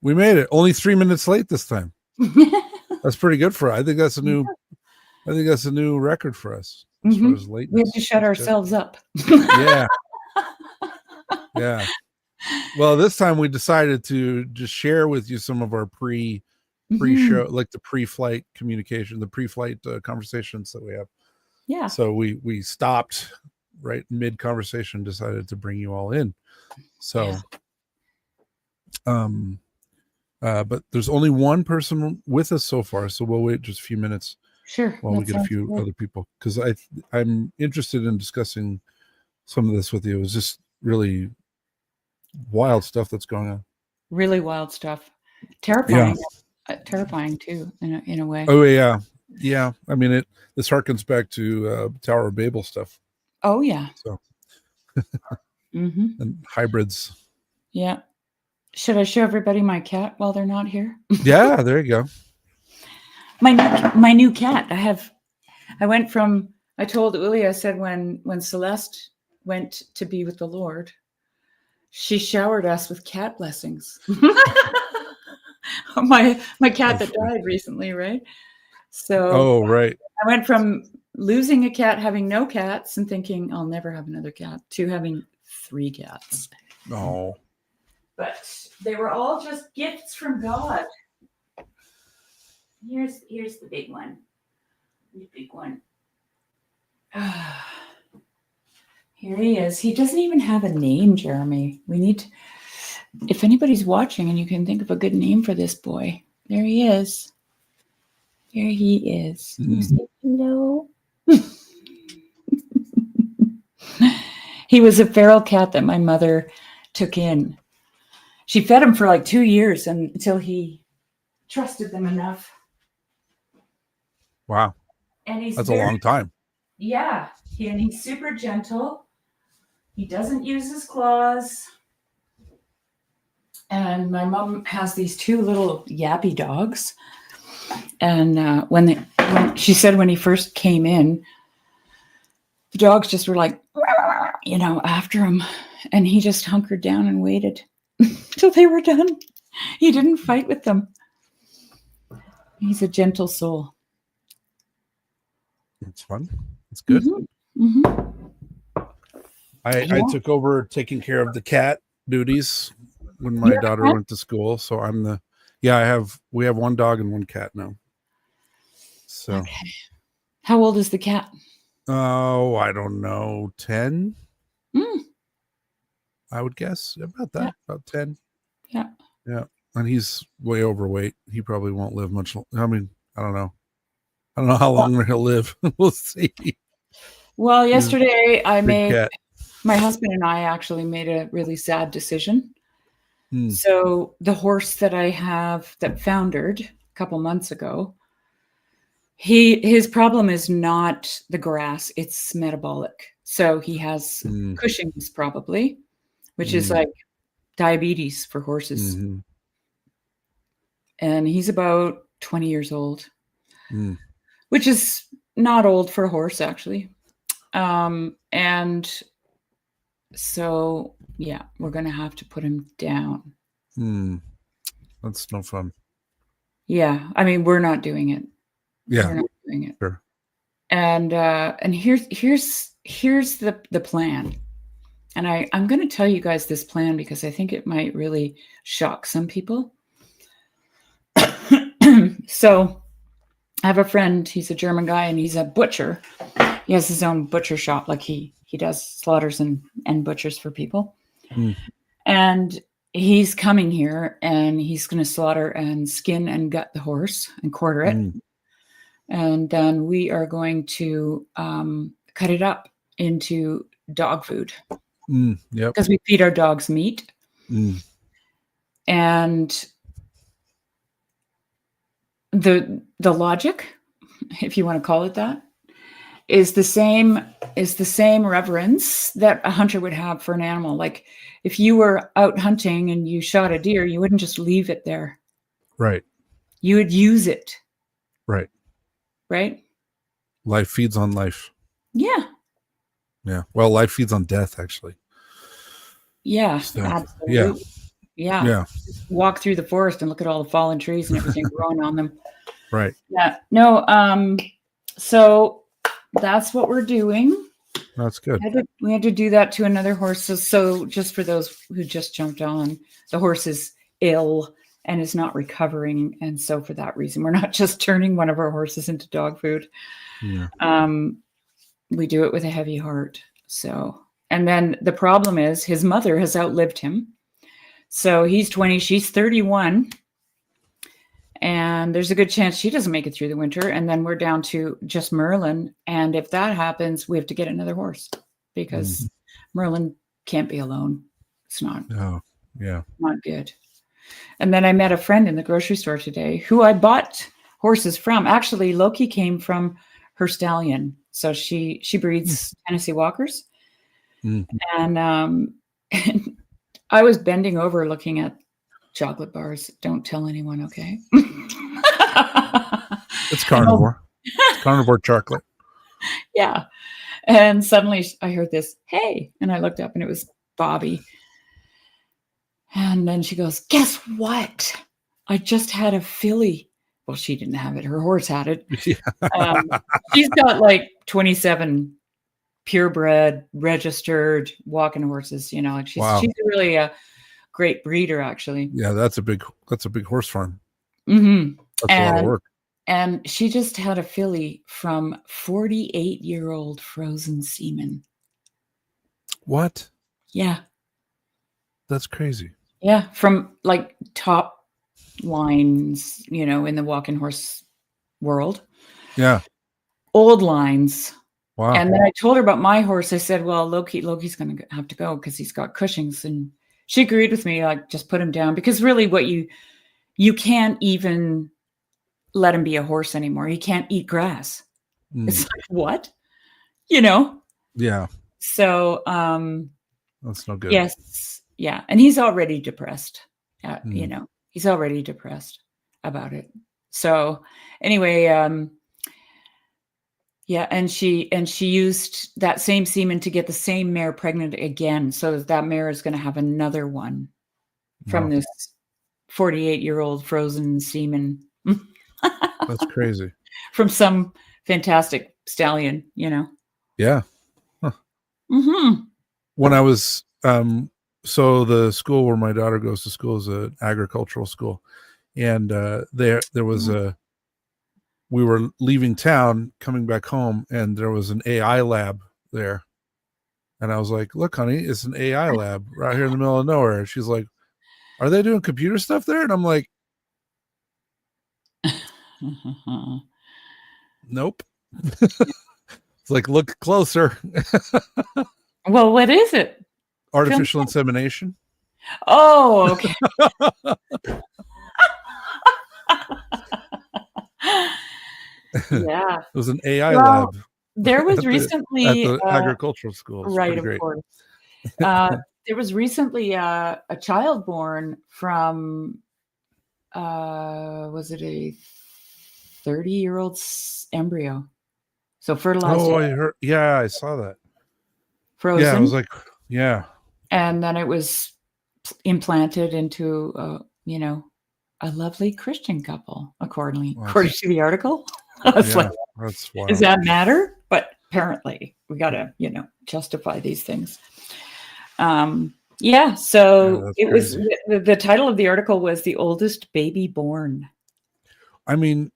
We made it. Only 3 minutes late this time. That's pretty good for us. I think that's a new record for us as far as lateness. We have to shut ourselves up. Yeah. Yeah. Well, this time we decided to just share with you some of our pre-show, like the pre-flight communication, the pre-flight conversations that we have. Yeah. So we stopped right mid conversation, decided to bring you all in. So, but there's only one person with us so far, so we'll wait just a few minutes. Sure. While we get a few other people, because I'm interested in discussing some of this with you. It's just really wild stuff that's going on. Really wild stuff. Terrifying. Yeah. Terrifying too, in a way. Oh yeah. Yeah. I mean, this harkens back to Tower of Babel stuff. Oh yeah. So and hybrids. Yeah. Should I show everybody my cat while they're not here? Yeah, there you go. My new cat. I told Uli, I said when Celeste went to be with the Lord, she showered us with cat blessings. my cat that died recently, right? So right. I went from losing a cat, having no cats, and thinking I'll never have another cat, to having 3 cats. Oh. But they were all just gifts from God. Here's the big one. The big one. Here he is. He doesn't even have a name, Jeremy. If anybody's watching and you can think of a good name for this boy, there he is. There he is. Say hello. He was a feral cat that my mother took in. She fed him for like 2 years until he trusted them enough. Wow. And that's a long time. Yeah. And he's super gentle. He doesn't use his claws. And my mom has these 2 little yappy dogs. And when she said when he first came in, the dogs just were like, after him. And he just hunkered down and waited till they were done. He didn't fight with them. He's a gentle soul. It's fun. It's good. I took over taking care of the cat duties when my daughter went to school. So we have 1 dog and 1 cat now. So okay. How old is the cat? Oh, I don't know. 10? I would guess about that. Yeah. About 10. Yeah. Yeah. And he's way overweight. He probably won't live much. I mean, I don't know. I don't know how long he'll live. We'll see. Well, yesterday my husband and I actually made a really sad decision. So the horse that I have that foundered a couple months ago, his problem is not the grass, it's metabolic. So he has Cushing's probably, which is like diabetes for horses. And he's about 20 years old, which is not old for a horse, actually. And so, yeah, we're going to have to put him down. That's no fun. Yeah. I mean, we're not doing it. Yeah. We're not doing it. Sure. And here's the plan. And I'm going to tell you guys this plan because I think it might really shock some people. So I have a friend, he's a German guy and he's a butcher. He has his own butcher shop. Like he does slaughters and butchers for people. And he's coming here and he's going to slaughter and skin and gut the horse and quarter it. And then we are going to cut it up into dog food. Because we feed our dogs meat. And the logic, if you want to call it that, is the same reverence that a hunter would have for an animal. Like if you were out hunting and you shot a deer, you wouldn't just leave it there. Right. You would use it. Right. Right? Life feeds on life. Yeah. Yeah. Well, life feeds on death, actually. Yeah, So, absolutely. Yeah. Yeah. Just walk through the forest and look at all the fallen trees and everything growing on them. Right. Yeah. No. So that's what we're doing. That's good. We had to do that to another horse. So just for those who just jumped on, the horse is ill and is not recovering. And so for that reason, we're not just turning one of our horses into dog food. Yeah. We do it with a heavy heart. So, and then the problem is his mother has outlived him. So he's 20, she's 31. And there's a good chance she doesn't make it through the winter. And then we're down to just Merlin. And if that happens, we have to get another horse because Merlin can't be alone. It's not. Oh, yeah. Not good. And then I met a friend in the grocery store today who I bought horses from. Actually, Loki came from her stallion. So she breeds Tennessee Walkers. And I was bending over looking at chocolate bars. Don't tell anyone, okay? It's carnivore. It's carnivore chocolate. Yeah. And suddenly I heard this, hey, and I looked up and it was Bobby. And then she goes, guess what? I just had a filly. Well, she didn't have it. Her horse had it. Yeah. She's got like 27 purebred, registered walking horses. You know, like she's really a great breeder, actually. Yeah, that's a big horse farm. Mm-hmm. That's a lot of work. And she just had a filly from 48-year-old frozen semen. What? Yeah. That's crazy. Yeah, from like top lines, you know, in the walking horse world. Yeah. Old lines. Wow. And then I told her about my horse. I said, well, Loki's going to have to go because he's got Cushing's. And she agreed with me, like, just put him down. Because really what you can't even let him be a horse anymore. He can't eat grass. It's like, what? You know? Yeah. So that's no good. Yes. Yeah. And he's already depressed. You know, he's already depressed about it. So anyway, yeah, and she used that same semen to get the same mare pregnant again, so that mare is going to have another one from this 48-year-old frozen semen. That's crazy. From some fantastic stallion, you know. Yeah. Huh. Mm-hmm. When I was so the school where my daughter goes to school is an agricultural school, and there was we were leaving town coming back home, and there was an AI lab there, and I was like, look, honey, it's an AI lab right here in the middle of nowhere. And she's like, are they doing computer stuff there? And I'm like, nope. It's like, look closer. Well, what is it? Artificial insemination. Oh, okay. Yeah. It was an AI lab. There was recently at the agricultural school. Right, of course. There was recently a child born from was it a 30-year-old embryo? So fertilized. Oh, I heard. Yeah, I saw that. Frozen. Yeah, I was like, yeah. And then it was implanted into, you know, a lovely Christian couple, according to the article. That's wild. Does that matter? But apparently, we got to, you know, justify these things. Yeah. So it was the title of the article was "The Oldest Baby Born." I mean,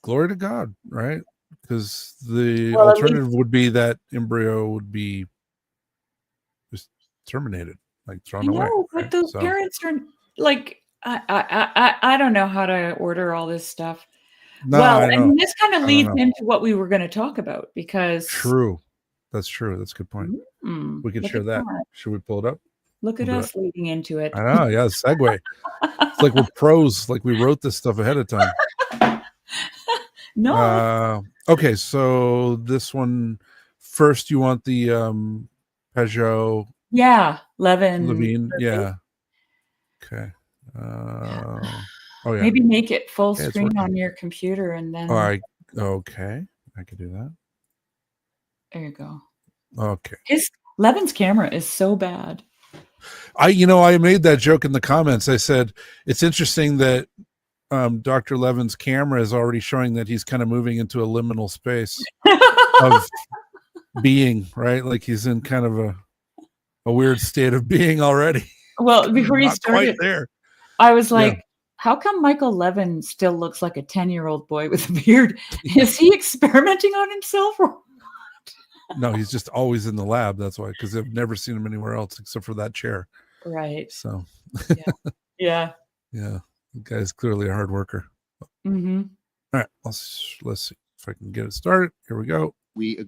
glory to God, right? Because the alternative would be that embryo would be just terminated, like thrown away. But those parents are like, I don't know how to order all this stuff. No, and this kind of leads into what we were going to talk about because true. That's true. That's a good point. We can share that. Should we pull it up? Look at us leading into it. I know. Yeah, segue. It's like we're pros. Like we wrote this stuff ahead of time. No. Okay, so this one first. You want the Peugeot? Yeah, Levin. Yeah. Okay. Oh yeah. Maybe make it full screen on your computer and then. Okay, I could do that. There you go. Okay. Levin's camera is so bad. I made that joke in the comments. I said, it's interesting that Dr. Levin's camera is already showing that he's kind of moving into a liminal space of being, right? Like he's in kind of a weird state of being already. Well, before you Not started, quite there. I was like, how come Michael Levin still looks like a 10-year-old boy with a beard? Is he experimenting on himself? Or No, he's just always in the lab. That's why, because I've never seen him anywhere else except for that chair. Right. So, yeah. The guy's clearly a hard worker. Mm-hmm. All right, let's see if I can get it started. Here we go. We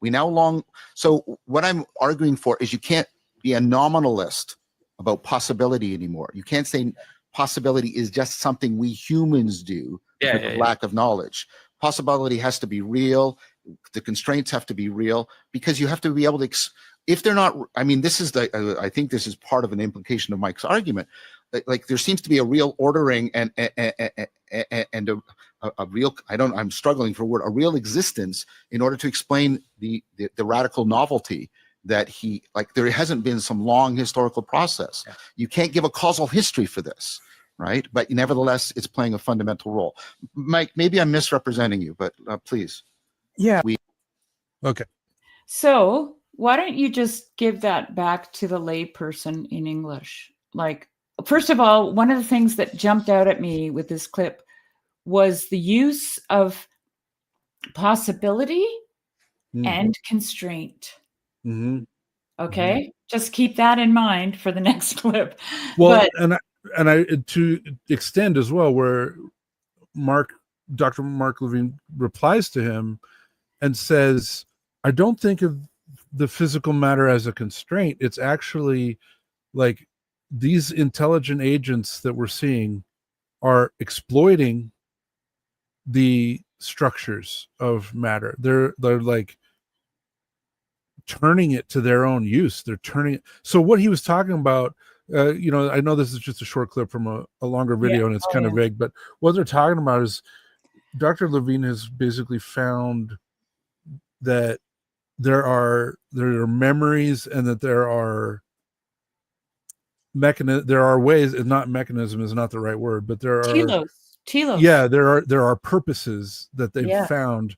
now so what I'm arguing for is you can't be a nominalist about possibility anymore. You can't say possibility is just something we humans do because of lack of knowledge. Possibility has to be real. The constraints have to be real, because you have to be able to, if they're not, I mean, this is I think this is part of an implication of Mike's argument. Like there seems to be a real ordering and a real, I'm struggling for a word, a real existence in order to explain the radical novelty that there hasn't been some long historical process. Yeah. You can't give a causal history for this, right? But nevertheless, it's playing a fundamental role. Mike, maybe I'm misrepresenting you, but please. Yeah. Okay. So why don't you just give that back to the lay person in English? Like, first of all, one of the things that jumped out at me with this clip was the use of possibility and constraint. Mm-hmm. Okay. Just keep that in mind for the next clip. Well, and I to extend as well, where Dr. Mark Levin replies to him and says, I don't think of the physical matter as a constraint. It's actually like these intelligent agents that we're seeing are exploiting the structures of matter. They're like turning it to their own use. They're turning it. So what he was talking about, I know this is just a short clip from a longer video, and it's kind of vague, but what they're talking about is Dr. Levin has basically found that there are memories, and that there are ways, and not mechanism is not the right word, but there are telos. Yeah, there are purposes that they've found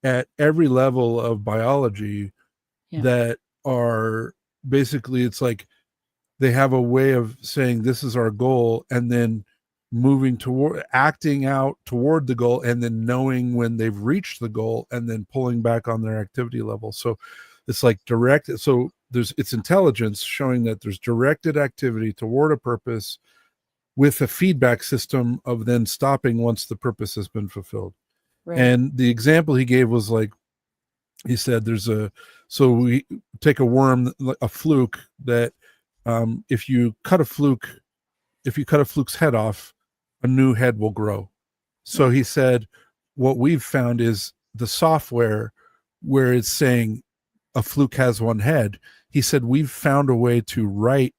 at every level of biology that are basically, it's like they have a way of saying this is our goal, and then acting out toward the goal, and then knowing when they've reached the goal, and then pulling back on their activity level. So it's like directed. So it's intelligence showing that there's directed activity toward a purpose with a feedback system of then stopping once the purpose has been fulfilled. Right. And the example he gave was like, he said so we take a worm, a fluke, that if you cut a fluke's head off, a new head will grow. So he said, what we've found is the software where it's saying a fluke has one head. He said, we've found a way to write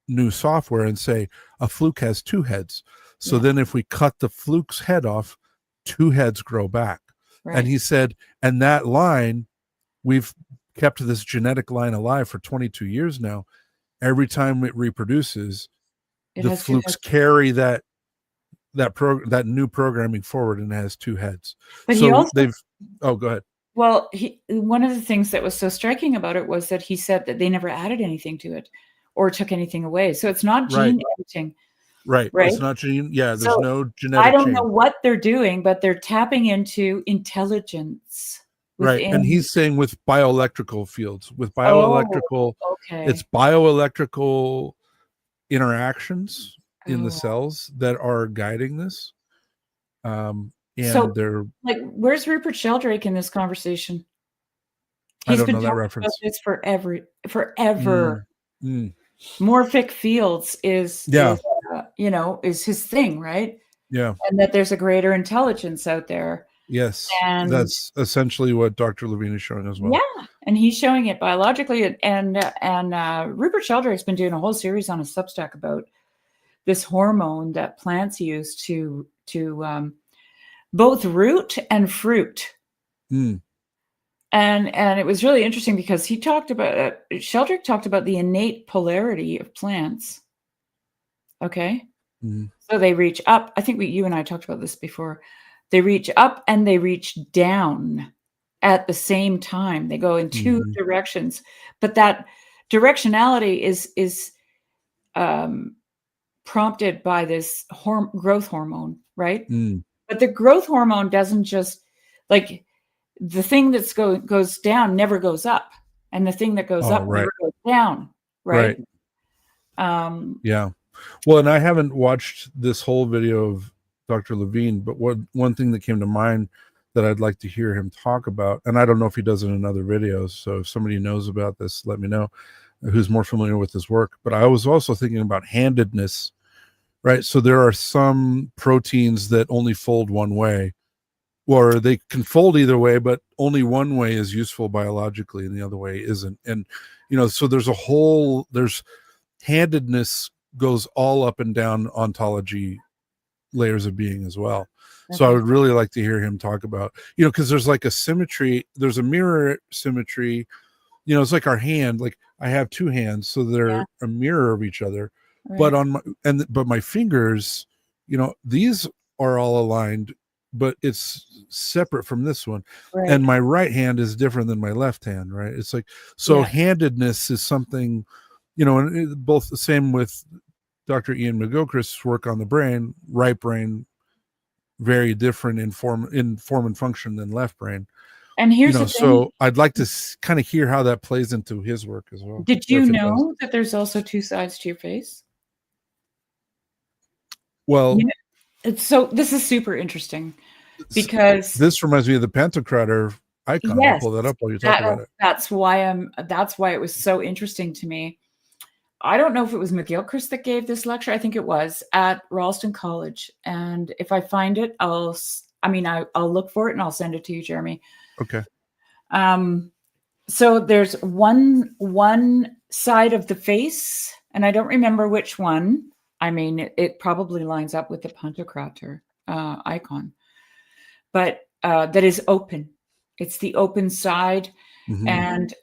new software and say a fluke has two heads. So then if we cut the fluke's head off, two heads grow back. Right. And he said, and that line, we've kept this genetic line alive for 22 years now. Every time it reproduces, the flukes carry that new programming forward, and it has two heads. But so go ahead. Well, one of the things that was so striking about it was that he said that they never added anything to it or took anything away. So it's not gene editing. Right. It's not gene. Yeah. There's no genetic I don't know what they're doing, but they're tapping into intelligence. Right. And he's saying with bioelectrical fields, it's bioelectrical interactions in the cells that are guiding this. And they're like, where's Rupert Sheldrake in this conversation? He's been talking about this forever. Morphic fields is his thing, right? Yeah. And that there's a greater intelligence out there. Yes. And that's essentially what Dr. Levin is showing as well. Yeah. And he's showing it biologically. And Rupert Sheldrake's been doing a whole series on a Substack about this hormone that plants use to both root and fruit. And it was really interesting because he talked about Sheldrake talked about the innate polarity of plants. Okay. So they reach up. I think you and I talked about this before. They reach up and they reach down at the same time. They go in two directions, but that directionality is prompted by this growth hormone, right? But the growth hormone doesn't just like the thing that goes down never goes up, and the thing that goes up never goes down, right? Yeah. Well, and I haven't watched this whole video of Dr. Levin, but one thing that came to mind that I'd like to hear him talk about, and I don't know if he does it in other videos, so if somebody knows about this, let me know, who's more familiar with his work. But I was also thinking about handedness, right? So there are some proteins that only fold one way, or they can fold either way, but only one way is useful biologically and the other way isn't. And, so there's handedness goes all up and down ontology layers of being as well. So I would really like to hear him talk about, because there's like a symmetry, there's a mirror symmetry, it's like our hand, like I have two hands, so they're a mirror of each other. But but my fingers, these are all aligned, but it's separate from this one. And my right hand is different than my left hand, right? It's like, so handedness is something, and both the same with Dr. Ian McGilchrist's work on the brain. Right brain, very different in form and function than left brain. And here's the thing. So I'd like to kind of hear how that plays into his work as well. Did you know that there's also two sides to your face? Well, so this is super interesting because this reminds me of the Pantocrator icon. I'll pull that up while you talk about it. That's why it was so interesting to me. I don't know if it was McGilchrist that gave this lecture. I think it was at Ralston College. And if I find it, I'll look for it and I'll send it to you, Jeremy. Okay. So there's one side of the face, and I don't remember which one. I mean, it probably lines up with the Pantocrator icon, but that is open. It's the open side. And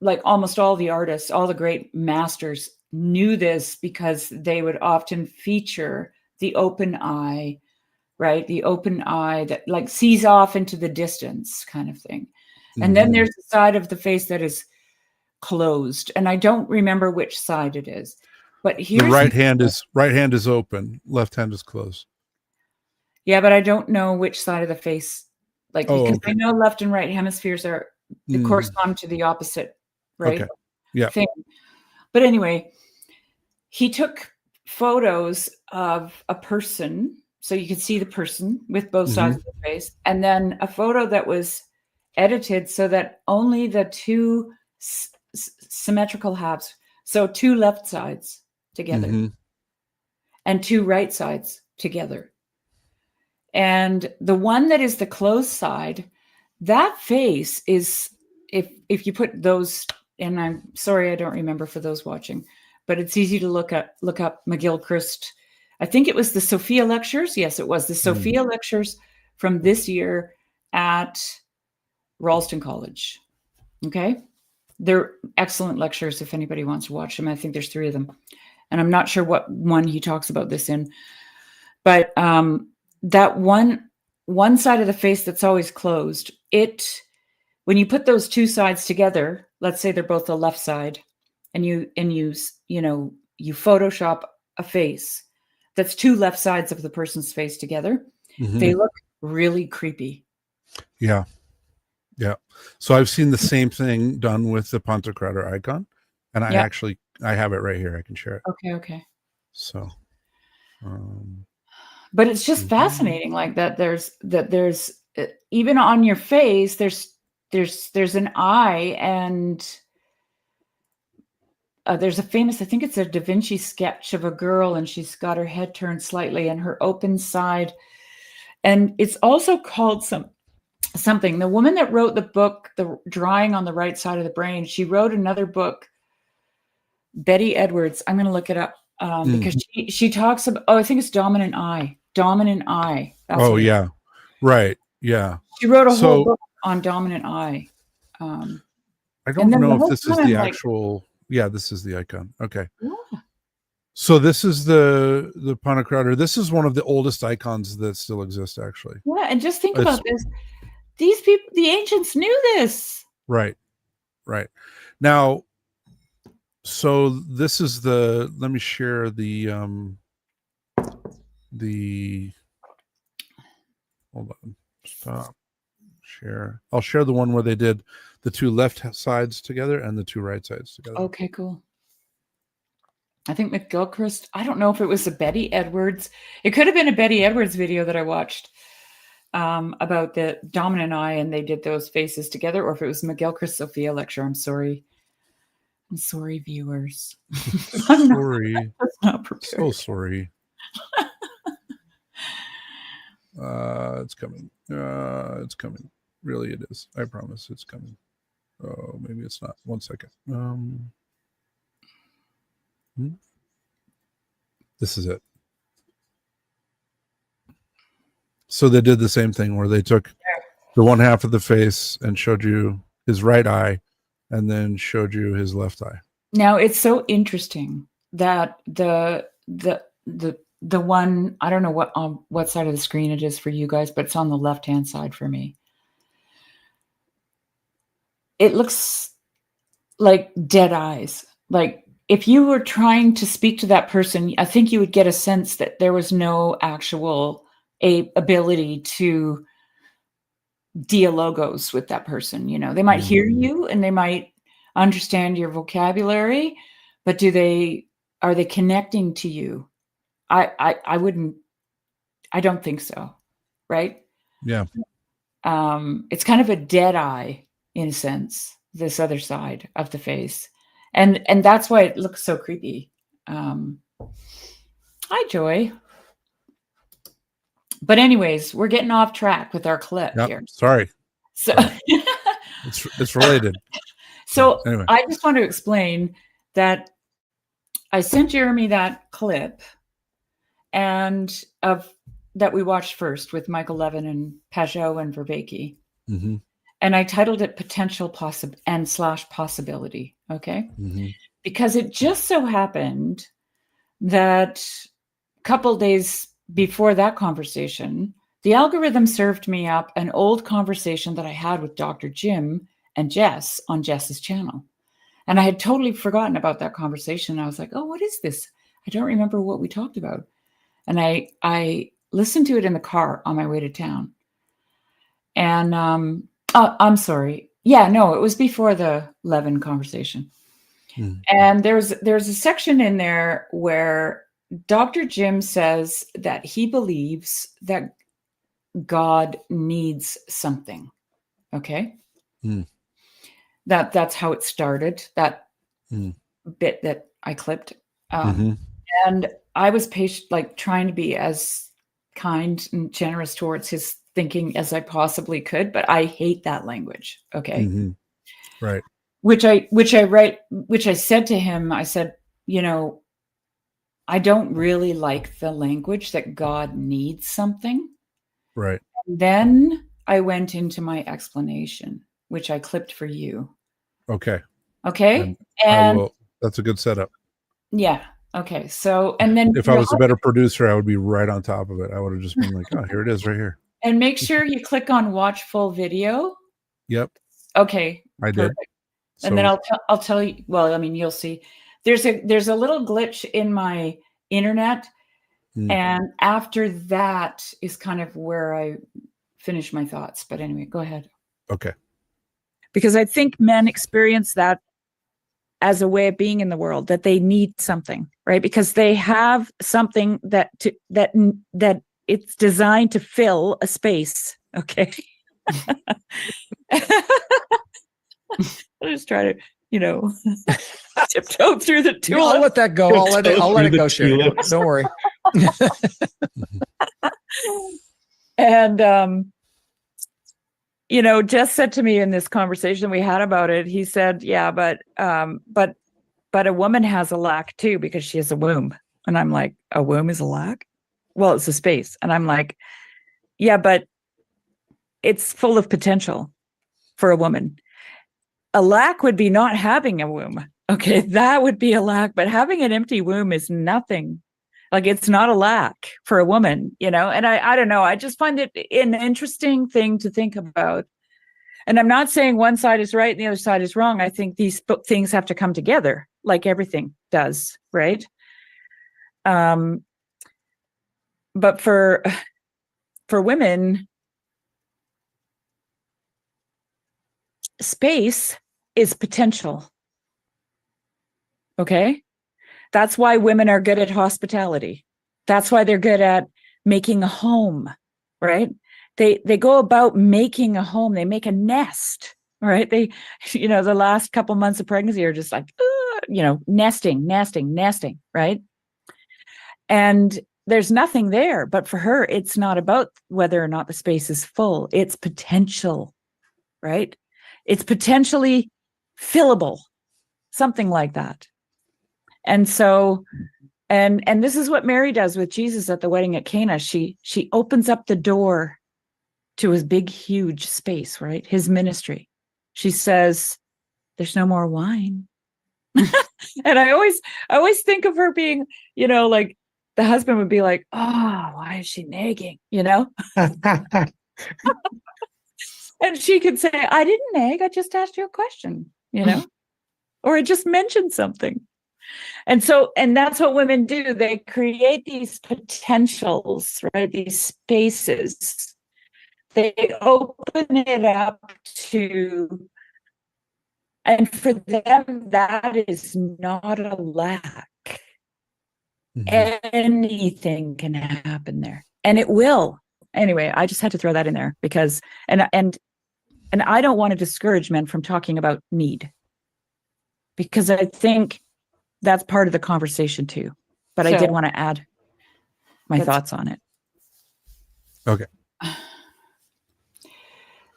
like almost all the artists, all the great masters knew this because they would often feature the open eye, right? The open eye that like sees off into the distance kind of thing. And then there's the side of the face that is closed. And I don't remember which side it is. But here's the right hand is open, left hand is closed. Yeah, but I don't know which side of the face, because I know left and right hemispheres they correspond to the opposite, right? Okay. Yeah. Thing. But anyway, he took photos of a person, so you could see the person with both sides of the face, and then a photo that was edited so that only the two symmetrical halves, so two left sides together and two right sides together. And the one that is the closed side, that face is, if you put those, and I'm sorry, I don't remember for those watching, but it's easy to look up McGilchrist. I think it was the Sophia lectures. Yes, it was the Sophia lectures from this year at Ralston College. Okay. They're excellent lectures if anybody wants to watch them. I think there's 3 of them. And I'm not sure what one he talks about this in. But that one side of the face that's always closed, when you put those two sides together, let's say they're both the left side, and you Photoshop a face that's two left sides of the person's face together, they look really creepy. Yeah. Yeah. So I've seen the same thing done with the Pantocrator icon, and I have it right here. I can share it. Okay. So, but it's just fascinating, like that. There's even on your face, there's an eye, and there's a famous, I think it's a Da Vinci sketch of a girl, and she's got her head turned slightly and her open side, and it's also called something. The woman that wrote the book, The Drawing on the Right Side of the Brain, she wrote another book, Betty Edwards. I'm going to look it up because she talks about, I think it's dominant eye. That's yeah. Right. Yeah. She wrote a whole book on dominant eye. I don't know if this is the actual. Yeah, this is the icon. Okay. Yeah. So this is the Ponocrator. This is one of the oldest icons that still exist, actually. Yeah, and just think about this. These people, the ancients, knew this. Right. Now, so this is the. Let me share the. Hold on. Stop. Share. I'll share the one where they did the two left sides together and the two right sides together. Okay, cool. I think McGilchrist, I don't know if it was a Betty Edwards. It could have been a Betty Edwards video that I watched about the dominant eye, and they did those faces together, or if it was McGilchrist Sophia lecture. I'm sorry, viewers. I'm sorry. not prepared. So sorry. It's coming. It's coming. Really, it is. I promise it's coming. Oh, maybe it's not. 1 second. This is it. So they did the same thing where they took the one half of the face and showed you his right eye and then showed you his left eye. Now it's so interesting that the one, I don't know what side of the screen it is for you guys, but it's on the left-hand side for me. It looks like dead eyes. Like if you were trying to speak to that person, I think you would get a sense that there was no actual ability to dialogos with that person. You know, they might hear you and they might understand your vocabulary, but are they connecting to you? I don't think so. Right? Yeah. It's kind of a dead eye in a sense, this other side of the face. And that's why it looks so creepy. Hi, Joy. But anyways, we're getting off track with our clip here. Sorry. So it's related. So anyway. I just want to explain that I sent Jeremy that clip and that we watched first with Michael Levin and Pajot and Verbeke. Mm-hmm. And I titled it Potential Possibility. Okay. Mm-hmm. Because it just so happened that a couple days before that conversation, the algorithm served me up an old conversation that I had with Dr. Jim and Jess on Jess's channel. And I had totally forgotten about that conversation. I was like, oh, what is this? I don't remember what we talked about. And I listened to it in the car on my way to town. And I'm sorry. Yeah, no, it was before the Levin conversation. Mm-hmm. And there's a section in there where Dr. Jim says that he believes that God needs something. Okay. Mm. That's how it started, that bit that I clipped. And I was patient, like trying to be as kind and generous towards his thinking as I possibly could, but I hate that language. Okay. Mm-hmm. Right. Which I said to him, I said, you know, I don't really like the language that God needs something. Right. And then I went into my explanation, which I clipped for you. Okay. Okay. And that's a good setup. Yeah. Okay. So, and then if I was a better producer, I would be right on top of it. I would have just been like, oh, here it is right here. And make sure you click on watch full video. Yep. Okay. I did. And then I'll tell you, well, I mean, you'll see there's a little glitch in my internet. And after that is kind of where I finish my thoughts. But anyway, go ahead. Okay. Because I think men experience that as a way of being in the world, that they need something, right? Because they have something that it's designed to fill a space. Okay. I'll just try to, tiptoe through the tulip. I'll let that go. I'll let it go, Shari. Don't worry. And, Jess said to me in this conversation we had about it, he said, yeah, but a woman has a lack too, because she has a womb. And I'm like, a womb is a lack? Well, it's a space. And I'm like, yeah, but it's full of potential for a woman. a lack would be not having a womb. Okay, that would be a lack, but having an empty womb is nothing. Like, it's not a lack for a woman, you know? And I don't know. I just find it an interesting thing to think about. And I'm not saying one side is right and the other side is wrong. I think these things have to come together, like everything does, right? But for women, space is potential. Okay? That's why women are good at hospitality. That's why they're good at making a home, right? They go about making a home. They make a nest, right? They, the last couple months of pregnancy are just like, nesting, right? And there's nothing there. But for her, it's not about whether or not the space is full. It's potential, right? It's potentially fillable, something like that. And so, and this is what Mary does with Jesus at the wedding at Cana. She opens up the door to his big, huge space, right? His ministry. She says, "There's no more wine." And I always think of her being, like the husband would be like, "Oh, why is she nagging?" And she could say, "I didn't nag. I just asked you a question," or I just mentioned something. And that's what women do. They create these potentials, right? These spaces. They open it up to, and for them, that is not a lack. Mm-hmm. Anything can happen there, and it will. Anyway, I just had to throw that in there because, and I don't want to discourage men from talking about need, because I think that's part of the conversation too. But I did want to add my thoughts on it. Okay.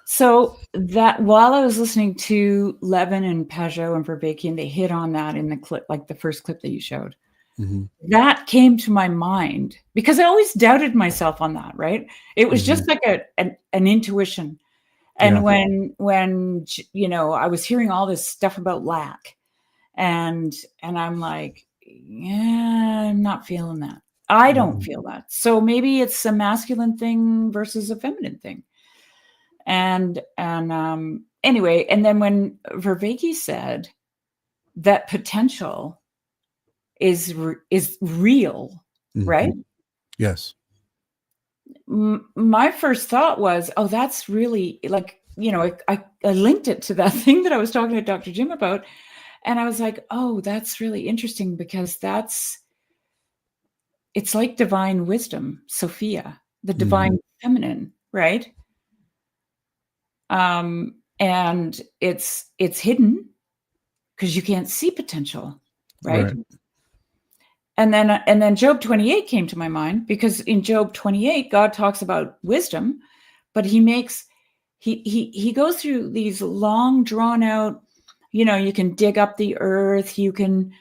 So that while I was listening to Levin and Pajot and Vervaeke, they hit on that in the clip, like the first clip that you showed, mm-hmm. That came to my mind because I always doubted myself on that, right? It was just like an intuition. And when I was hearing all this stuff about lack, and I'm like, yeah, I'm not feeling that. I don't feel that. So maybe it's a masculine thing versus a feminine thing. And anyway, and then when Vervaeke said that potential is real, mm-hmm. right? Yes. My first thought was, oh, that's really like, I linked it to that thing that I was talking to Dr. Jim about. And I was like, oh, that's really interesting because it's like divine wisdom, Sophia, the divine feminine, right? And it's hidden because you can't see potential, right? And then Job 28 came to my mind because in Job 28, God talks about wisdom, but he goes through these long drawn out, you can dig up the earth, you can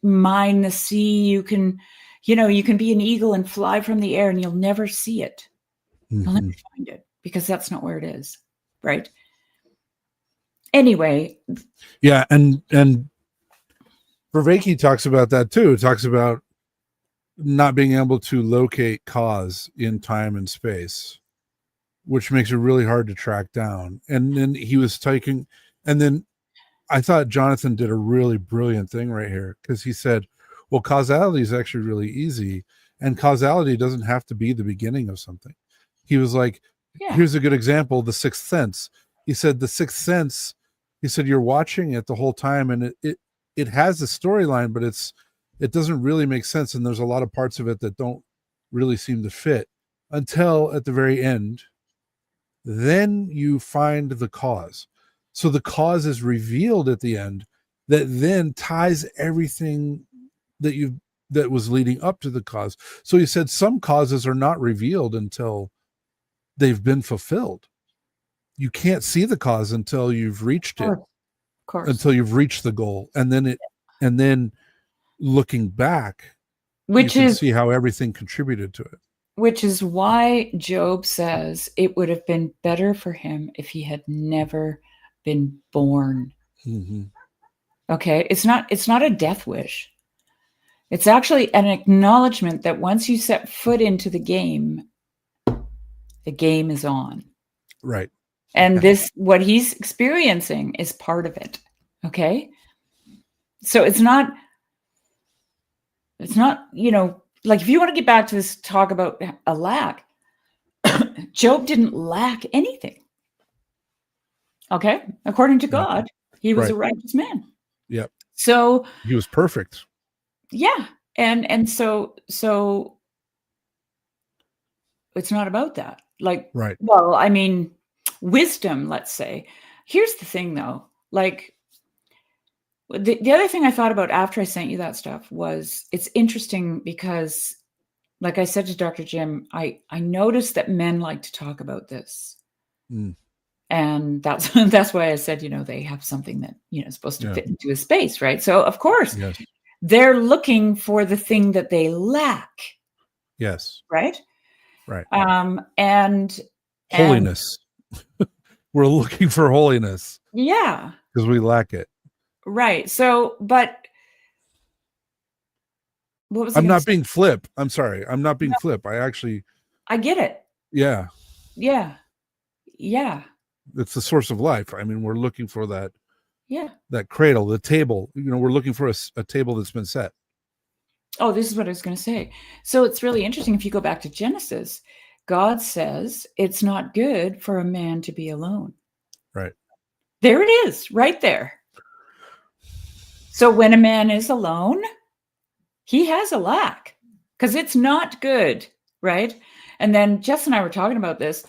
mine the sea, you can be an eagle and fly from the air and you'll never see it. Mm-hmm. You'll never find it. Because that's not where it is, right? Anyway. Yeah, and Vervaeke talks about that too. It talks about not being able to locate cause in time and space, which makes it really hard to track down. And then he was taking, and then I thought Jonathan did a really brilliant thing right here because he said, well, causality is actually really easy, and causality doesn't have to be the beginning of something. He was like, here's a good example, the Sixth Sense. He said the Sixth Sense, he said you're watching it the whole time and it has a storyline, but it doesn't really make sense. And there's a lot of parts of it that don't really seem to fit until at the very end. Then you find the cause. So the cause is revealed at the end that then ties everything that was leading up to the cause. So he said some causes are not revealed until they've been fulfilled. You can't see the cause until you've reached it, of course. Until you've reached the goal, and then looking back, you can see how everything contributed to it. Which is why Job says it would have been better for him if he had never been born. Mm-hmm. Okay. It's not a death wish. It's actually an acknowledgement that once you set foot into the game is on. Right. And what he's experiencing is part of it. Okay. So it's not, like if you want to get back to this talk about a lack, Job didn't lack anything. Okay. According to God, he was a righteous man. Yep. So he was perfect. Yeah. And so it's not about that. Like, right. Well, I mean, wisdom, let's say. Here's the thing though, like the other thing I thought about after I sent you that stuff was it's interesting because like I said to Dr. Jim, I noticed that men like to talk about this. Mm. And that's why I said, they have something that, is supposed to fit into a space, right? So of course, they're looking for the thing that they lack. Yes. Right. Right. And holiness. We're looking for holiness. Yeah. Because we lack it. Right. So, but what was I'm not being flip. I'm sorry. I'm not being flip. I get it. Yeah. Yeah. Yeah. It's the source of life. I mean, we're looking for that. Yeah. That cradle, the table. We're looking for a table that's been set. Oh, this is what I was going to say. So it's really interesting. If you go back to Genesis, God says it's not good for a man to be alone. Right. There it is, right there. So when a man is alone, he has a lack because it's not good, right? And then Jess and I were talking about this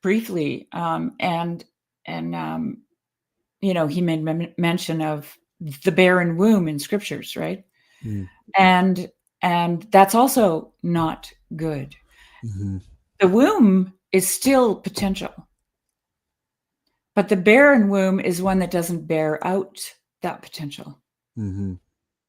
briefly, and he made mention of the barren womb in scriptures, right? Mm. And that's also not good. Mm-hmm. The womb is still potential, but the barren womb is one that doesn't bear out that potential. Mm-hmm.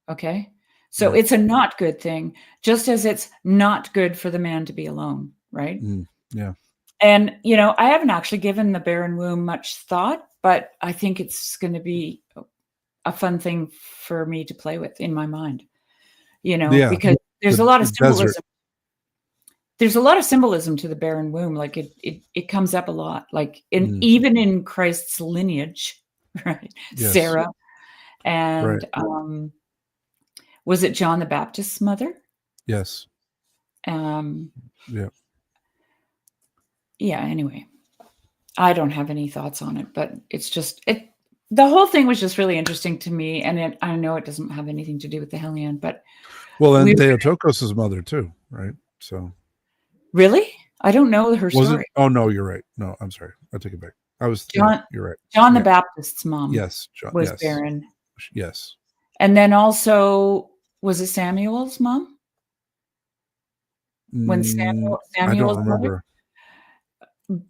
Okay. So it's a not good thing, just as it's not good for the man to be alone. Right. Mm. Yeah. And, I haven't actually given the barren womb much thought, but I think it's going to be a fun thing for me to play with in my mind, because there's a lot of symbolism. Desert. There's a lot of symbolism to the barren womb. Like it comes up a lot, like even in Christ's lineage, right? Yes. Sarah and, was it John the Baptist's mother? Yes. Yeah. Anyway, I don't have any thoughts on it, but it's just the whole thing was just really interesting to me. And I know it doesn't have anything to do with the Heliand, but and Theotokos' mother too, right? So really, I don't know her story. Oh no, you're right. No, I'm sorry. I take it back. You're right. John the Baptist's mom. Yes, was barren. Yes. And then also, was it Samuel's mom? When Samuel's I don't remember.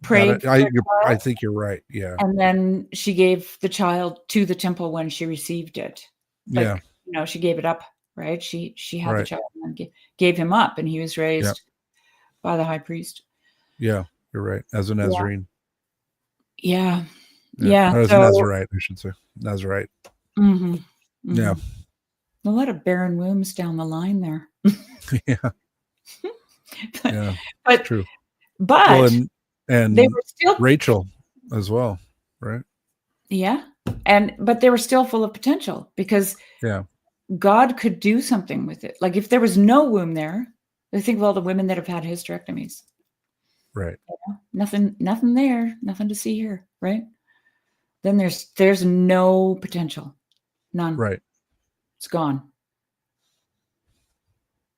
Prayed. I think you're right. Yeah. And then she gave the child to the temple when she received it. She gave it up, right? She had the child and then gave him up, and he was raised by the high priest. Yeah, you're right. As a Nazarene. Yeah. As a Nazarite, I should say. Nazarite. Mm-hmm. Mm-hmm. Yeah. A lot of barren wombs down the line there. Yeah. But true. But and they were still Rachel as well, right? Yeah. But they were still full of potential because God could do something with it. Like if there was no womb there, I think of all the women that have had hysterectomies. Right. Nothing there, nothing to see here, right? Then there's no potential. None. Right. It's gone.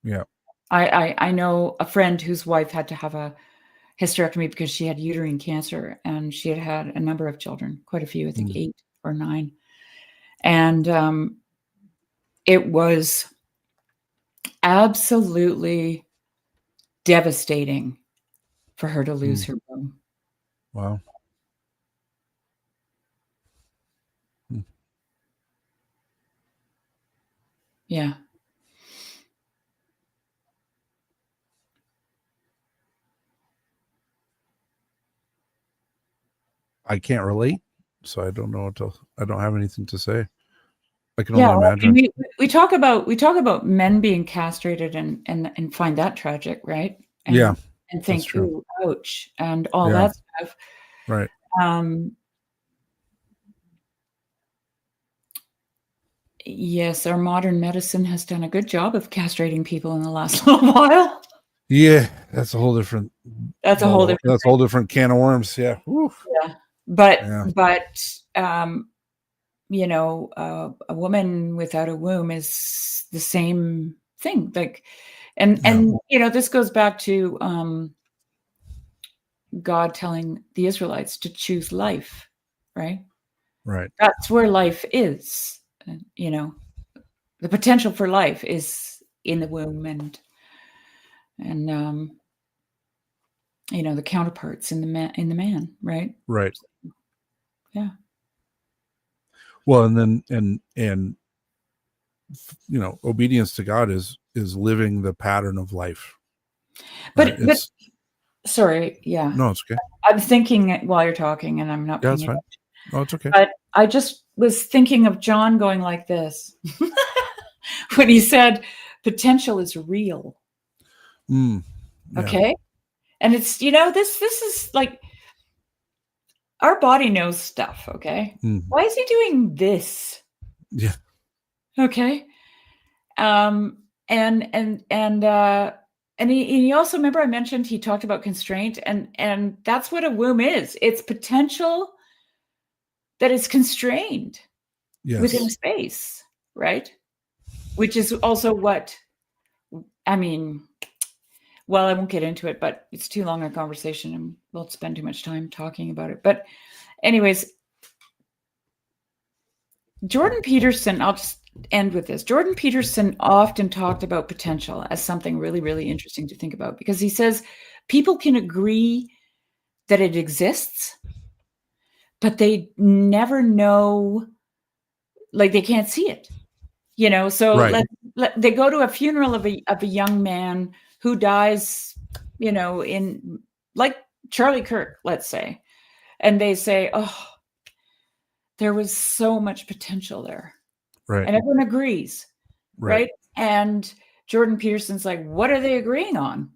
Yeah. I know a friend whose wife had to have a hysterectomy because she had uterine cancer, and she had a number of children, quite a few, I think 8 or 9. And it was absolutely devastating for her to lose her womb. Wow. Yeah. I can't relate. So I don't know I don't have anything to say. I can Yeah, only imagine. we talk about men being castrated and find that tragic, right? And, Yeah, and think, true. ooh, ouch, and all Yeah. that stuff. Right. Yes, our modern medicine has done a good job of castrating people in the last little while. Yeah, that's a whole different. That's a whole different. That's a whole different can of worms. Yeah. Oof. Yeah, but you know, a woman without a womb is the same thing. Like, and you know, this goes back to God telling the Israelites to choose life, right? Right. That's where life is. You know, the potential for life is in the womb, and you know, the counterparts in the man, right? Right. Yeah. Well, and then and you know, obedience to God is living the pattern of life. But sorry, yeah. No, it's okay. I'm thinking while you're talking, and I'm not. Yeah, it's fine. No, it's okay. But I just was thinking of John going like this when he said, "Potential is real." Yeah. Okay, and it's, you know, this is like our body knows stuff. Okay, why is he doing this? Yeah. Okay, and he also, remember I mentioned he talked about constraint, and that's what a womb is. It's potential that is constrained within a space, right? Which is also what, I mean, well, I won't get into it, but it's too long a conversation and we'll spend too much time talking about it. But anyways, Jordan Peterson, I'll just end with this. Jordan Peterson often talked about potential as something really, really interesting to think about, because he says people can agree that it exists, but they never know, like they can't see it, you know? So they go to a funeral of a young man who dies, you know, in like Charlie Kirk, let's say, and they say, oh, there was so much potential there. Right. And everyone agrees. Right. And Jordan Peterson's like, what are they agreeing on?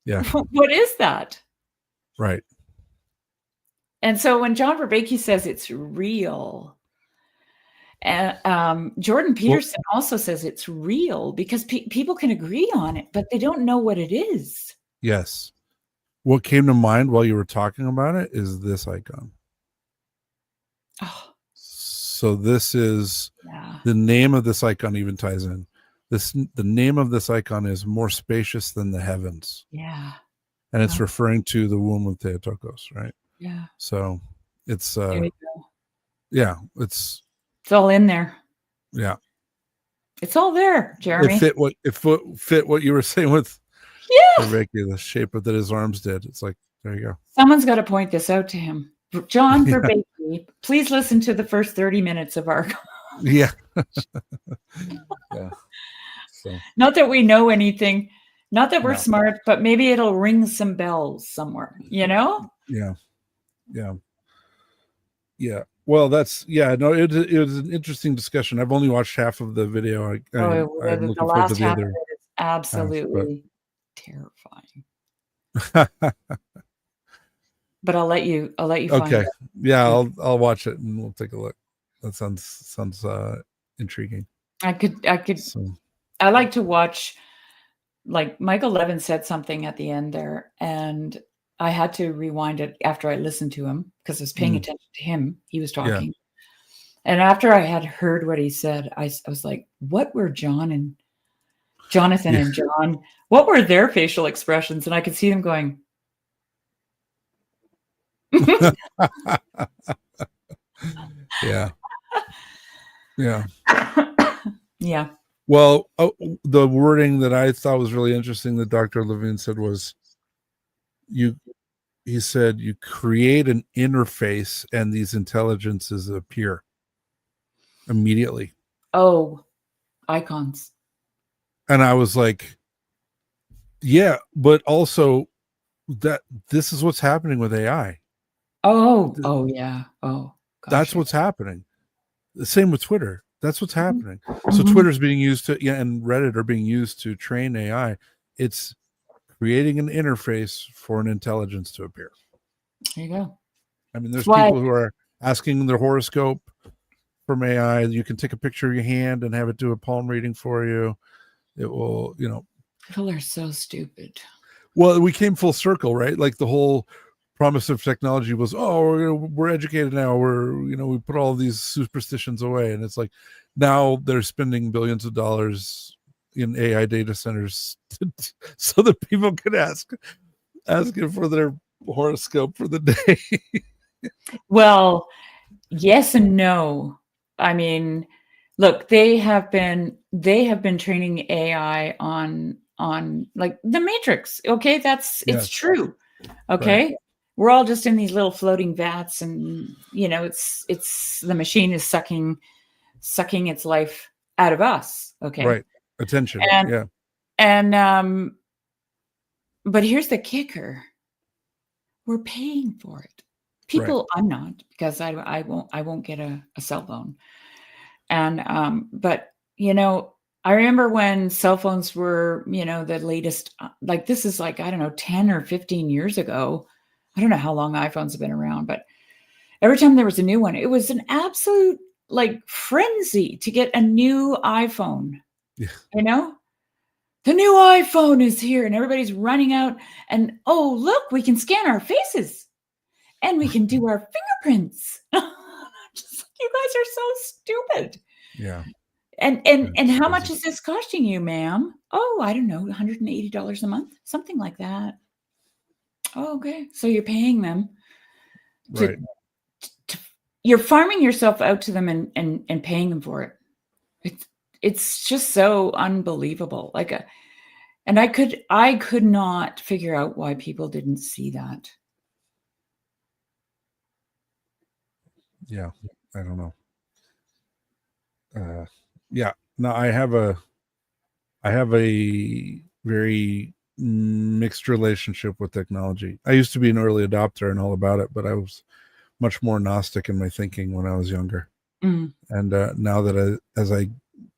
Yeah. What is that? Right. And so when John Vervaeke says it's real, and Jordan Peterson also says it's real, because people can agree on it, but they don't know what it is. Yes. What came to mind while you were talking about it is this icon. Oh. So this is the name of this icon even ties in. The name of this icon is more spacious than the heavens. Yeah. And it's referring to the womb of Theotokos, right? Yeah. So it's there you go. Yeah, it's all in there. Yeah. It's all there, Jeremy. It fit what you were saying with the shape that his arms did. It's like, there you go. Someone's got to point this out to him. John Vervaeke, please listen to the first 30 minutes of our Yeah. So. Not that we know anything, not that we're smart, but maybe it'll ring some bells somewhere, you know? Yeah. Well, that's it was an interesting discussion. I've only watched half of the video. I'm looking the last the half other of it is absolutely terrifying. But I'll let you find okay. it. Yeah, I'll watch it and we'll take a look. That sounds intriguing. I like to watch, like Michael Levin said something at the end there, and I had to rewind it after I listened to him because I was paying attention to him. He was talking. Yeah. And after I had heard what he said, I was like, what were Jonathan and John, what were their facial expressions? And I could see them going, Yeah. Well, the wording that I thought was really interesting that Dr. Levin said was, he said, you create an interface and these intelligences appear immediately. Oh, icons. And I was like, yeah, but also that this is what's happening with AI. Oh yeah. Oh gosh. That's what's happening. The same with Twitter. That's what's happening. So Twitter's being used to, and Reddit are being used to train AI. It's creating an interface for an intelligence to appear. There you go. I mean, there's people who are asking their horoscope from AI. You can take a picture of your hand and have it do a palm reading for you. It will, People are so stupid. Well, we came full circle, right? Like the whole promise of technology was, we're educated now. We put all these superstitions away. And it's like, now they're spending billions of dollars in AI data centers so that people can ask it for their horoscope for the day. Well, yes and no. I mean, look, they have been training AI on like the Matrix. Okay, it's true. Okay. Right. We're all just in these little floating vats, and it's the machine is sucking its life out of us. Okay. Right. Attention. And but here's the kicker. We're paying for it. People, right. I'm not, because I won't get a cell phone. And but I remember when cell phones were, the latest, like this is like, I don't know, 10 or 15 years ago. I don't know how long iPhones have been around, but every time there was a new one, it was an absolute like frenzy to get a new iPhone. Yeah. The new iPhone is here and everybody's running out and, oh, look, we can scan our faces and we can do our fingerprints. Just like, you guys are so stupid. Yeah. And how much is this costing you, ma'am? Oh, I don't know, $180 a month, something like that. Oh, okay. So you're paying them. Right. You're farming yourself out to them and paying them for it. It's just so unbelievable. And I could not figure out why people didn't see that. Yeah, I don't know. Yeah, no, I have a very mixed relationship with technology. I used to be an early adopter and all about it, but I was much more Gnostic in my thinking when I was younger. And now that as I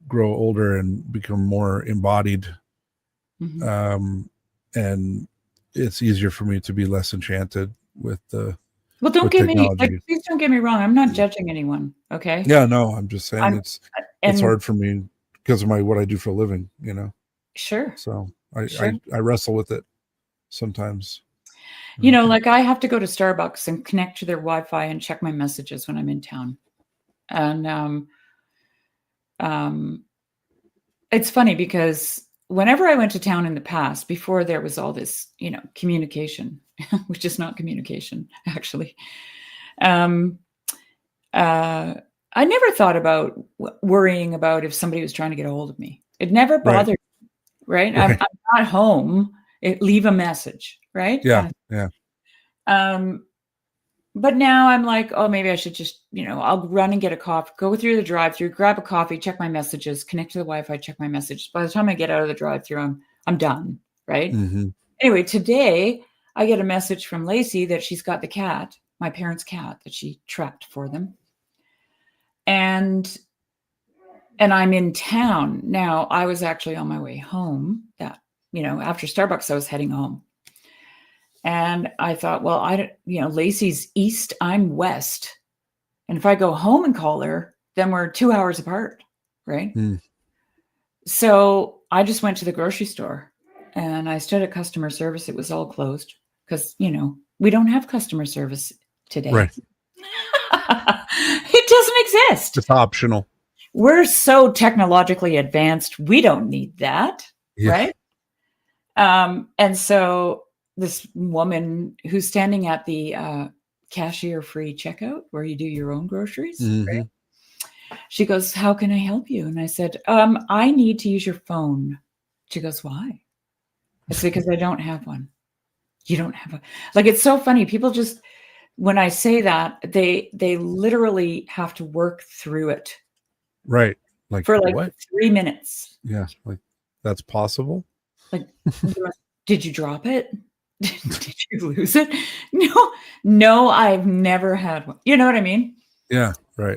grow older and become more embodied, and it's easier for me to be less enchanted with the. Well, please don't get me wrong. I'm not judging anyone. Okay. Yeah, no, I'm just saying it's hard for me because of what I do for a living, Sure. So I wrestle with it sometimes. Like I have to go to Starbucks and connect to their Wi-Fi and check my messages when I'm in town. And it's funny because whenever I went to town in the past, before there was all this, communication, which is not communication, actually, I never thought about worrying about if somebody was trying to get a hold of me. It never bothered me, right? I'm not home. Leave a message, right? Yeah, yeah. But now I'm like, oh, maybe I should just, I'll run and get a coffee, go through the drive-through, grab a coffee, check my messages, connect to the Wi-Fi, check my messages. By the time I get out of the drive-through, I'm done, right? Anyway, today I get a message from Lacey that she's got the cat, my parents' cat that she trapped for them. And I'm in town. Now, I was actually on my way home after Starbucks, I was heading home. And I thought, well, Lacey's east, I'm west. And if I go home and call her, then we're 2 hours apart, right? So I just went to the grocery store and I stood at customer service. It was all closed because, we don't have customer service today. Right. It doesn't exist. It's optional. We're so technologically advanced. We don't need that, right? And so this woman who's standing at the cashier-free checkout where you do your own groceries, right? She goes, "How can I help you?" And I said, "I need to use your phone." She goes, "Why?" I said, "Because I don't have one." You don't have it's so funny. People just, when I say that, they literally have to work through it. Right. For what? 3 minutes. Yeah. That's possible. Did you drop it? Did you lose it? No, I've never had one. You know what I mean? Yeah, right.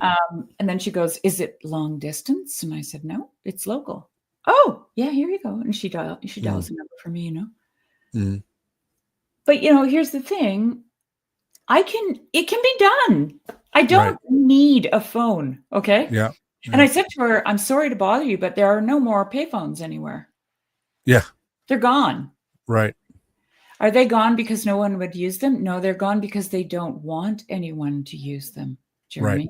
And then she goes, is it long distance? And I said, no, it's local. Oh, yeah, here you go. And she dials a number for me, Mm. But here's the thing. It can be done. I don't need a phone. Okay. Yeah. And I said to her, I'm sorry to bother you, but there are no more payphones anywhere. Yeah. They're gone. Right. Are they gone because no one would use them? No, they're gone because they don't want anyone to use them, Jeremy.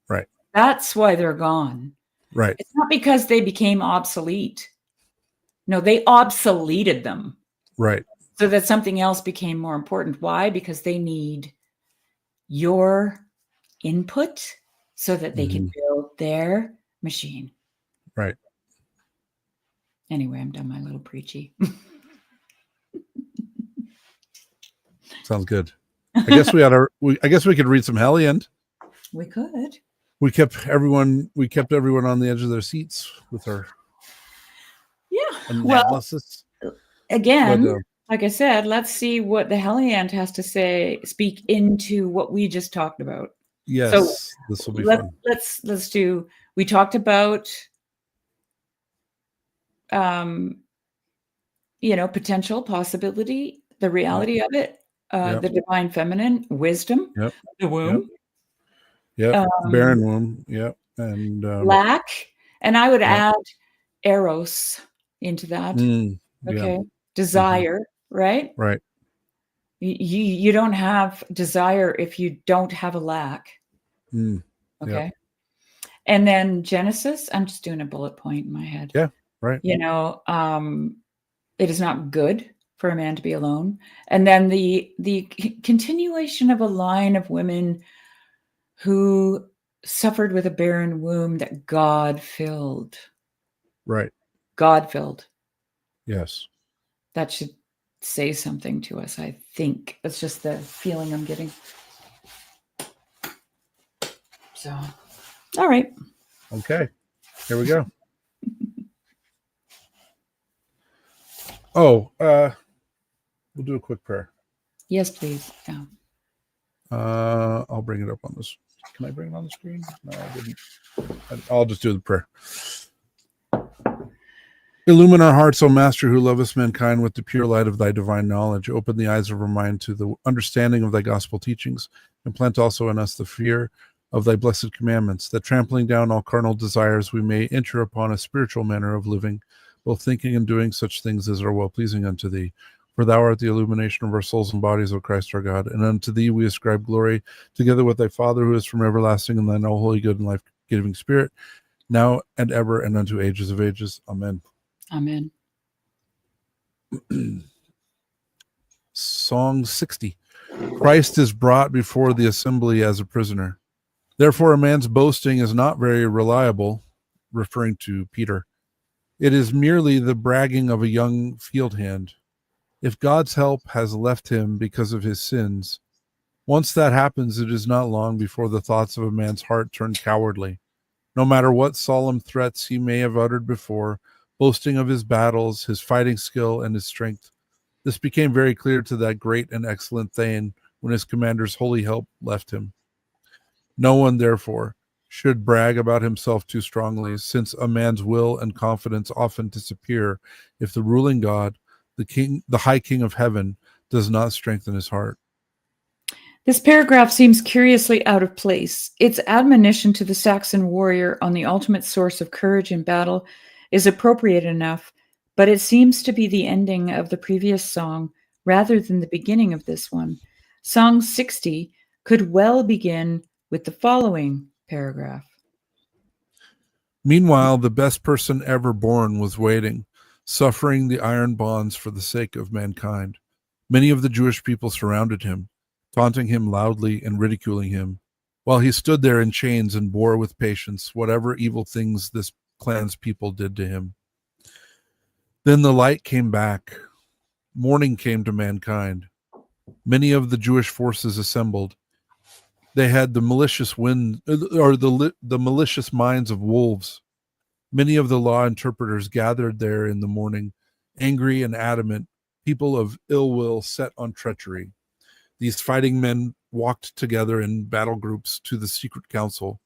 Right. That's why they're gone. Right. It's not because they became obsolete. No, they obsoleted them. Right. So that something else became more important. Why? Because they need your input so that they can build their machine. Right. Anyway, I'm done my little preachy. Sounds good. I guess I guess we could read some Heliand. We could. We kept everyone on the edge of their seats with our analysis. Well, again, like I said, let's see what the Heliand has to say, speak into what we just talked about. Yes, so this will be fun. Let's do, we talked about potential, possibility, the reality of it, the divine feminine, wisdom, the womb. Barren womb, and lack, and I would add eros into that. Okay, desire, right? Right. You don't have desire if you don't have a lack. Okay, and then Genesis. I'm just doing a bullet point in my head. Yeah, right. It is not good for a man to be alone, and then the continuation of a line of women who suffered with a barren womb that God filled. Right. God filled. Yes. That should say something to us, I think. That's just the feeling I'm getting. So, all right. Okay. Here we go. We'll do a quick prayer. Yes, please. Yeah. I'll bring it up on this. Can I bring it on the screen? No, I didn't. I'll just do the prayer. Illumine our hearts, O Master, who lovest mankind with the pure light of thy divine knowledge. Open the eyes of our mind to the understanding of thy gospel teachings, and plant also in us the fear of thy blessed commandments, that trampling down all carnal desires, we may enter upon a spiritual manner of living, both thinking and doing such things as are well-pleasing unto thee. For thou art the illumination of our souls and bodies, O Christ our God, and unto thee we ascribe glory, together with thy Father, who is from everlasting, and thine all holy, good, and life-giving Spirit, now and ever, and unto ages of ages. Amen. Amen. Song 60. Christ is brought before the assembly as a prisoner. Therefore, a man's boasting is not very reliable, referring to Peter. It is merely the bragging of a young field hand. If God's help has left him because of his sins, once that happens, it is not long before the thoughts of a man's heart turn cowardly. No matter what solemn threats he may have uttered before, boasting of his battles, his fighting skill, and his strength. This became very clear to that great and excellent Thane when his commander's holy help left him. No one, therefore, should brag about himself too strongly, since a man's will and confidence often disappear if the ruling God, the high King of heaven, does not strengthen his heart. This paragraph seems curiously out of place. Its admonition to the Saxon warrior on the ultimate source of courage in battle is appropriate enough, but it seems to be the ending of the previous song rather than the beginning of this one. Song 60 could well begin with the following paragraph. Meanwhile, the best person ever born was waiting, suffering the iron bonds for the sake of mankind. Many of the Jewish people surrounded him, taunting him loudly and ridiculing him, while he stood there in chains and bore with patience whatever evil things this clan's people did to him. Then the light came back. Morning came to mankind. Many of the Jewish forces assembled. They had the malicious the malicious minds of wolves. Many of the law interpreters gathered there in the morning, angry and adamant, people of ill will set on treachery. These fighting men walked together in battle groups to the secret council.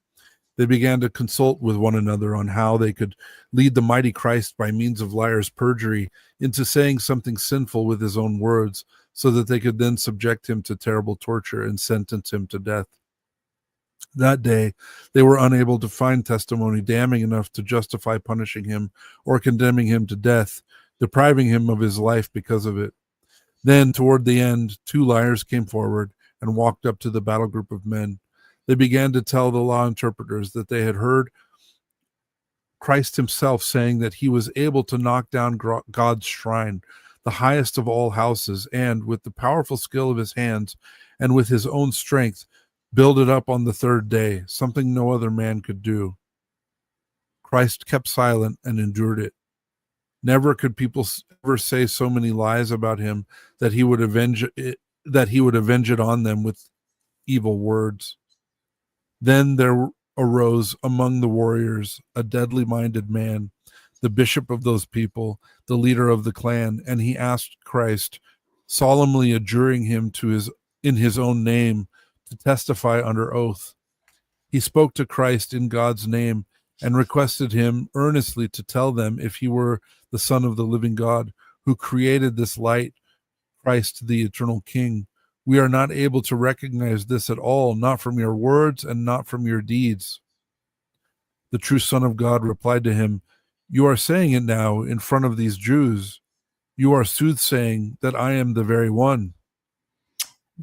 They began to consult with one another on how they could lead the mighty Christ by means of liar's perjury into saying something sinful with his own words, so that they could then subject him to terrible torture and sentence him to death. That day, they were unable to find testimony damning enough to justify punishing him or condemning him to death, depriving him of his life because of it. Then, toward the end, 2 liars came forward and walked up to the battle group of men. They began to tell the law interpreters that they had heard Christ himself saying that he was able to knock down God's shrine, the highest of all houses, and with the powerful skill of his hands and with his own strength, build it up on the 3rd day, something no other man could do. Christ kept silent and endured it. Never could people ever say so many lies about him that he would avenge it on them with evil words. Then there arose among the warriors a deadly-minded man, the bishop of those people, the leader of the clan, and he asked Christ, solemnly adjuring him in his own name, to testify under oath. He spoke to Christ in God's name and requested him earnestly to tell them if he were the Son of the living God, who created this light, Christ the eternal King. We are not able to recognize this at all, not from your words and not from your deeds. The true Son of God replied to him, you are saying it now in front of these Jews. You are soothsaying that I am the very one.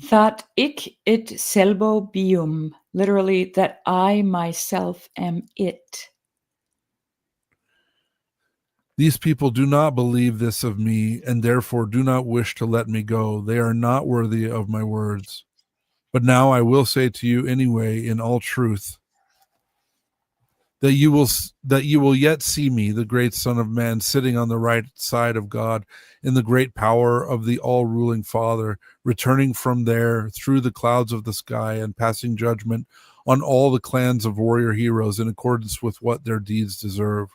That ik it selbo bium, literally, that I myself am it. These people do not believe this of me, and therefore do not wish to let me go. They are not worthy of my words. But now I will say to you anyway, in all truth, that you will yet see me, the great Son of Man, sitting on the right side of God, in the great power of the all-ruling Father, returning from there through the clouds of the sky and passing judgment on all the clans of warrior heroes in accordance with what their deeds deserve.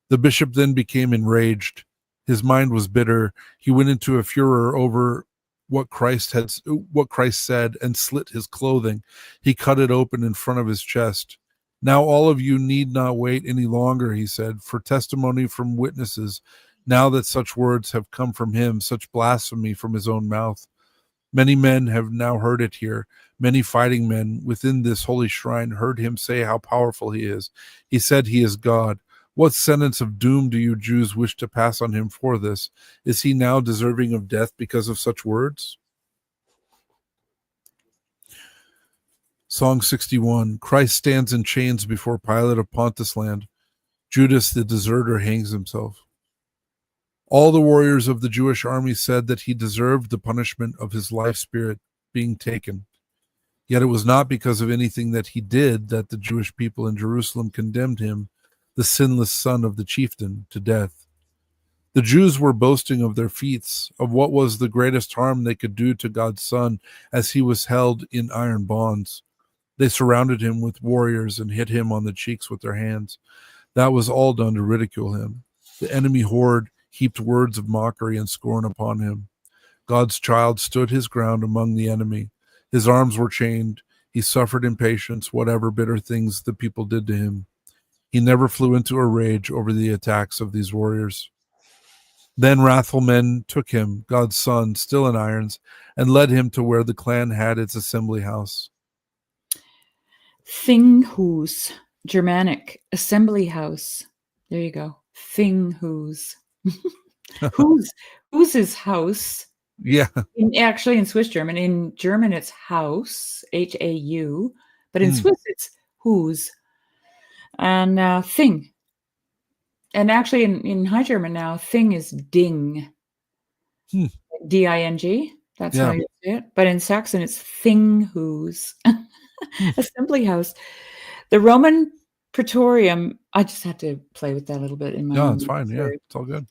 The bishop then became enraged. His mind was bitter. He went into a furor over what Christ said and slit his clothing. He cut it open in front of his chest. Now all of you need not wait any longer, he said, for testimony from witnesses, now that such words have come from him, such blasphemy from his own mouth. Many men have now heard it here. Many fighting men within this holy shrine heard him say how powerful he is. He said he is God. What sentence of doom do you Jews wish to pass on him for this? Is he now deserving of death because of such words? Song 61. Christ stands in chains before Pilate of Pontus land. Judas the deserter hangs himself. All the warriors of the Jewish army said that he deserved the punishment of his life spirit being taken. Yet it was not because of anything that he did that the Jewish people in Jerusalem condemned him, the sinless son of the chieftain, to death. The Jews were boasting of their feats, of what was the greatest harm they could do to God's Son as he was held in iron bonds. They surrounded him with warriors and hit him on the cheeks with their hands. That was all done to ridicule him. The enemy horde heaped words of mockery and scorn upon him. God's child stood his ground among the enemy. His arms were chained. He suffered in patience whatever bitter things the people did to him. He never flew into a rage over the attacks of these warriors. Then wrathful men took him, God's son, still in irons, and led him to where the clan had its assembly house. Thinghuis, Germanic, assembly house. There you go. Thinghuis. Whose is house? Yeah. Actually, in Swiss German. In German, it's Haus, H-A-U. But in Swiss, it's whose. And thing. And actually, in High German now, thing is ding. D-I-N-G. That's how you say it. But in Saxon, it's thinghuis. Assembly house. The Roman Praetorium, I just had to play with that a little bit in my No, it's fine. Yeah, it's all good.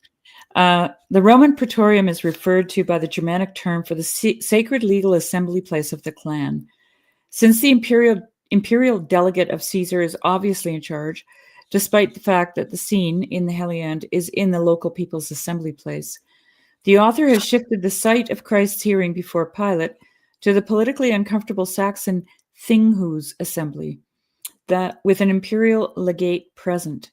The Roman Praetorium is referred to by the Germanic term for the sacred legal assembly place of the clan. Since the imperial delegate of Caesar is obviously in charge, despite the fact that the scene in the Heliand is in the local people's assembly place, The author has shifted the site of Christ's hearing before Pilate to the politically uncomfortable Saxon Thinghu's assembly, that with an imperial legate present.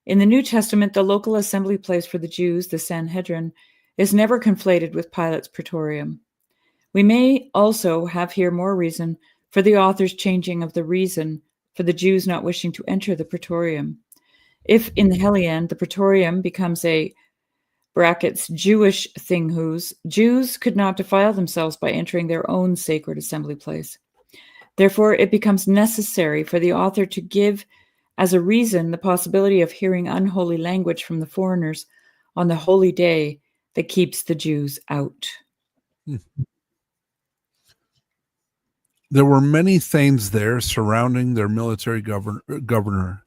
In the New Testament, the local assembly place for the Jews, the Sanhedrin, is never conflated with Pilate's praetorium. We may also have here more reason for the author's changing of the reason for the Jews not wishing to enter the praetorium. If in the Heliand, the praetorium becomes a brackets Jewish Thinghu's, Jews could not defile themselves by entering their own sacred assembly place. Therefore, it becomes necessary for the author to give as a reason the possibility of hearing unholy language from the foreigners on the holy day that keeps the Jews out. There were many thanes there surrounding their military governor.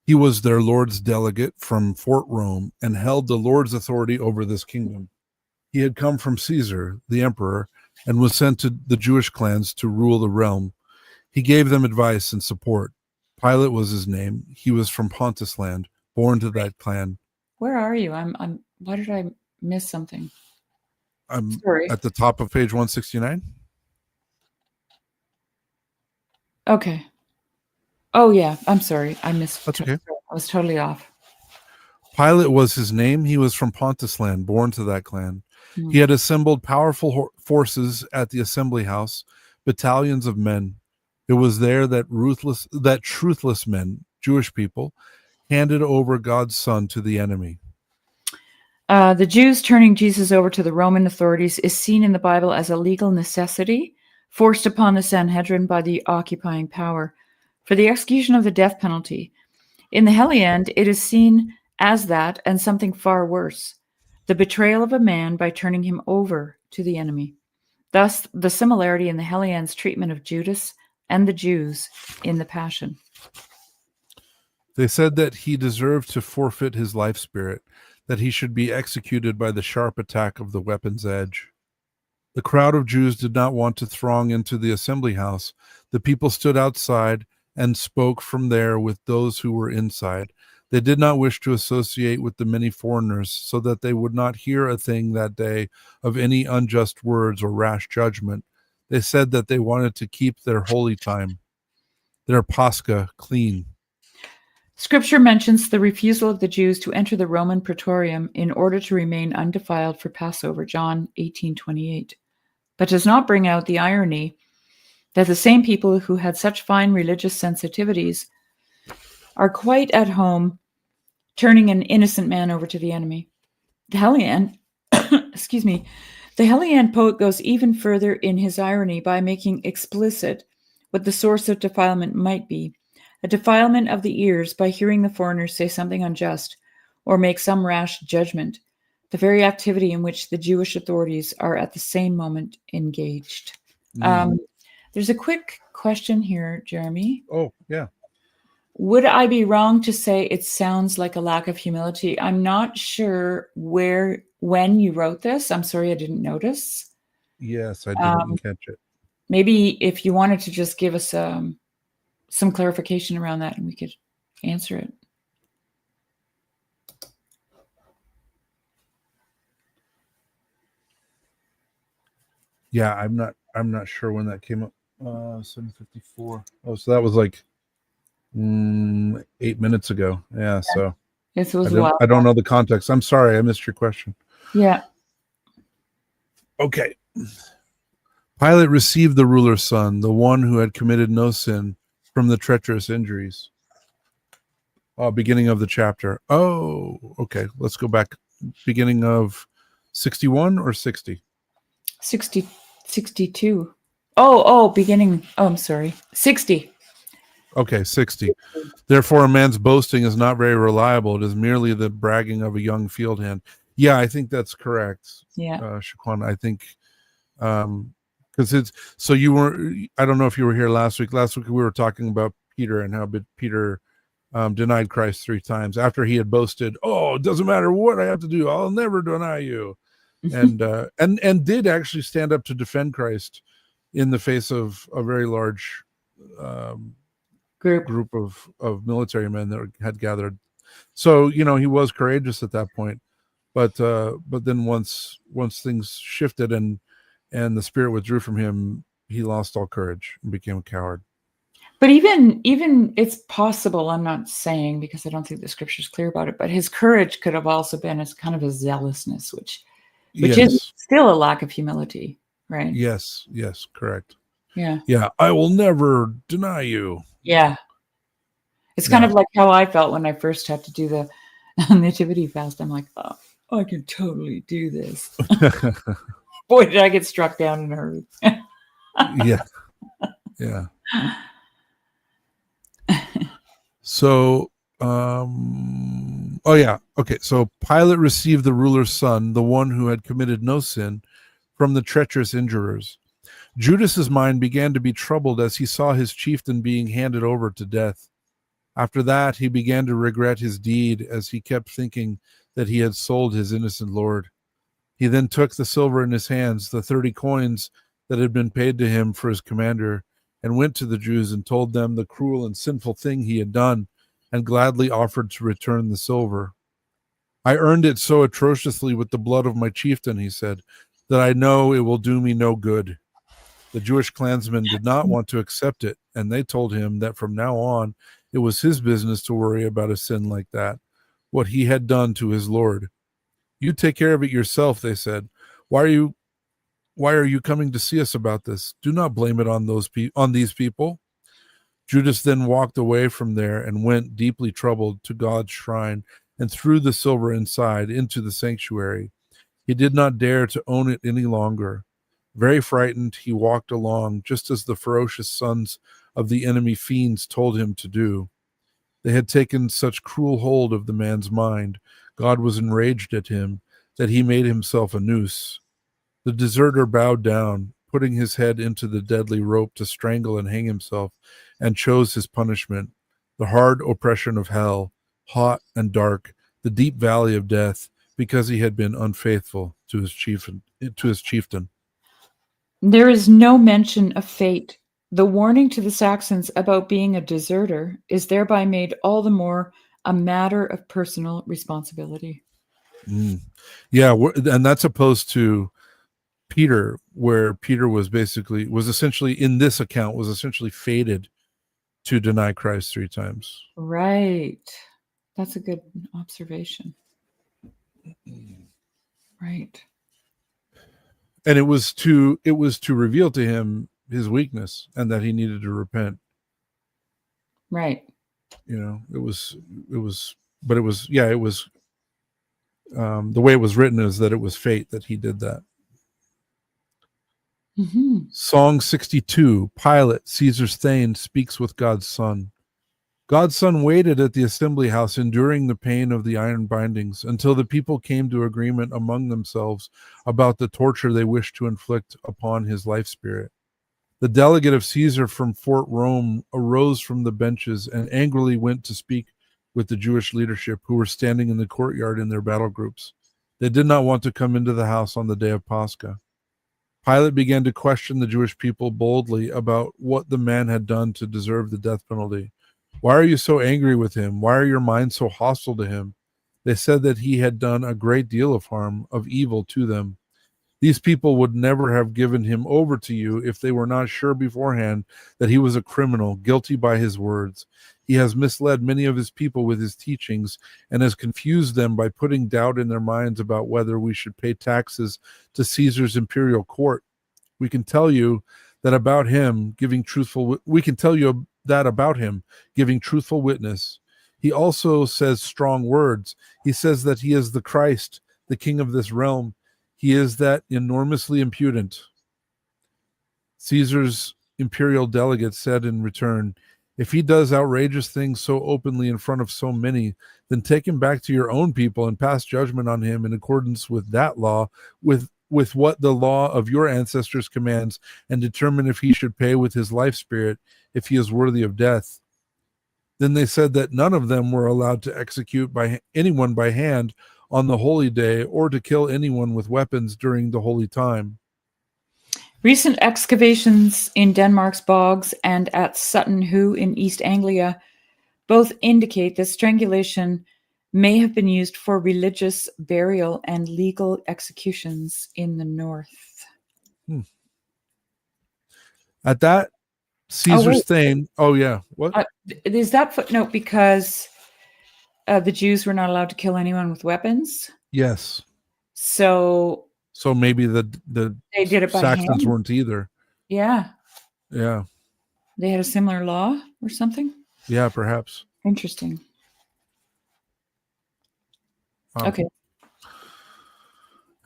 He was their lord's delegate from Fort Rome and held the lord's authority over this kingdom. He had come from Caesar, the emperor, and was sent to the Jewish clans to rule the realm. He gave them advice and support. Pilate was his name. He was from Pontus land, born to that clan. Where are you? I'm why did I miss something? I'm Sorry. at the top of page 169. Okay. Oh yeah, I'm sorry. I missed. That's okay. I was totally off. Pilate was his name. He was from Pontus land, born to that clan. He had assembled powerful forces at the assembly house, battalions of men. It was there that truthless men, Jewish people, handed over God's son to the enemy. The Jews turning Jesus over to the Roman authorities is seen in the Bible as a legal necessity forced upon the Sanhedrin by the occupying power for the execution of the death penalty. In the Heliand, it is seen as that and something far worse, the betrayal of a man by turning him over to the enemy. Thus, the similarity in the Heliand's treatment of Judas and the Jews in the Passion. They said that he deserved to forfeit his life spirit, that he should be executed by the sharp attack of the weapon's edge. The crowd of Jews did not want to throng into the assembly house. The people stood outside and spoke from there with those who were inside. They did not wish to associate with the many foreigners, so that they would not hear a thing that day of any unjust words or rash judgment. They said that they wanted to keep their holy time, their Pascha, clean. Scripture mentions the refusal of the Jews to enter the Roman praetorium in order to remain undefiled for Passover, John 18:28, but does not bring out the irony that the same people who had such fine religious sensitivities are quite at home turning an innocent man over to the enemy. The Heliand, the Heliand poet goes even further in his irony by making explicit what the source of defilement might be, a defilement of the ears by hearing the foreigners say something unjust or make some rash judgment, the very activity in which the Jewish authorities are at the same moment engaged. There's a quick question here, Jeremy. Oh, yeah. Would I be wrong to say it sounds like a lack of humility? I'm not sure when you wrote this. I'm sorry I didn't notice. Yes, I didn't catch it. Maybe if you wanted to just give us some clarification around that and we could answer it. Yeah, I'm not sure when that came up. 7:54. Oh, so that was like 8 minutes ago. Yeah, so Yes, it was a while. I don't know the context. I'm sorry, I missed your question. Yeah. Okay. Pilate received the ruler's son, the one who had committed no sin, from the treacherous injuries. Beginning of the chapter. Oh, okay. Let's go back. Beginning of 61 or 60? 62. Beginning. Oh, I'm sorry. 60. Okay, 60. Therefore, a man's boasting is not very reliable. It is merely the bragging of a young field hand. Yeah, I think that's correct. Yeah. Shaquan, I think, because it's, so you were, I don't know if you were here last week. Last week we were talking about Peter and how Peter denied Christ 3 times after he had boasted, oh, it doesn't matter what I have to do, I'll never deny you. And did actually stand up to defend Christ in the face of a very large group of military men that had gathered. So, he was courageous at that point. but then once things shifted and the Spirit withdrew from him, he lost all courage and became a coward. But even it's possible, I'm not saying, because I don't think the scripture's clear about it, but his courage could have also been as kind of a zealousness, which is still a lack of humility, right? Yes, correct. Yeah. Yeah, I will never deny you. Yeah. It's kind of like how I felt when I first had to do the nativity fast. I'm like, oh, I can totally do this. Boy, did I get struck down in a hurry. Yeah. So, okay. So Pilate received the ruler's son, the one who had committed no sin, from the treacherous injurers. Judas's mind began to be troubled as he saw his chieftain being handed over to death. After that, he began to regret his deed as he kept thinking that he had sold his innocent lord. He then took the silver in his hands, the 30 coins that had been paid to him for his commander, and went to the Jews and told them the cruel and sinful thing he had done, and gladly offered to return the silver. I earned it so atrociously with the blood of my chieftain, he said, that I know it will do me no good. The Jewish clansmen did not want to accept it, and they told him that from now on it was his business to worry about a sin like that, what he had done to his Lord. You take care of it yourself, they said. Why are you coming to see us about this? Do not blame it on these people. Judas then walked away from there and went, deeply troubled, to God's shrine and threw the silver inside into the sanctuary. He did not dare to own it any longer. Very frightened, he walked along, just as the ferocious sons of the enemy fiends told him to do. They had taken such cruel hold of the man's mind, God was enraged at him, that he made himself a noose. The deserter bowed down, putting his head into the deadly rope to strangle and hang himself, and chose his punishment, the hard oppression of hell, hot and dark, the deep valley of death, because he had been unfaithful to his chieftain. There is no mention of fate. The warning to the Saxons about being a deserter is thereby made all the more a matter of personal responsibility. Yeah, and that's opposed to Peter, where Peter was essentially in this account was essentially fated to deny Christ 3 times. Right. That's a good observation. Right. And it was to reveal to him his weakness and that he needed to repent. Right. The way it was written is that it was fate that he did that. Mm-hmm. Song 62, Pilate, Caesar's Thane, speaks with God's Son. God's Son waited at the assembly house, enduring the pain of the iron bindings, until the people came to agreement among themselves about the torture they wished to inflict upon his life spirit. The delegate of Caesar from Fort Rome arose from the benches and angrily went to speak with the Jewish leadership, who were standing in the courtyard in their battle groups. They did not want to come into the house on the day of Pascha. Pilate began to question the Jewish people boldly about what the man had done to deserve the death penalty. Why are you so angry with him? Why are your minds so hostile to him? They said that he had done a great deal of harm, of evil to them. These people would never have given him over to you if they were not sure beforehand that he was a criminal, guilty by his words. He has misled many of his people with his teachings and has confused them by putting doubt in their minds about whether we should pay taxes to Caesar's imperial court. We can tell you that about him, giving truthful witness. He also says strong words. He says that he is the Christ, the king of this realm. He is that enormously impudent. Caesar's imperial delegate said in return, if he does outrageous things so openly in front of so many, then take him back to your own people and pass judgment on him in accordance with that law, with what the law of your ancestors commands, and determine if he should pay with his life spirit if he is worthy of death. Then they said that none of them were allowed to execute anyone by hand on the holy day, or to kill anyone with weapons during the holy time. Recent excavations in Denmark's bogs and at Sutton Hoo in East Anglia both indicate that strangulation may have been used for religious burial and legal executions in the north. At that, Caesar's thing. Oh, yeah. What? Is that footnote because the Jews were not allowed to kill anyone with weapons? Yes. So maybe the they did it by Saxons hand? weren't either. Yeah. Yeah. They had a similar law or something? Yeah, perhaps. Interesting. Okay.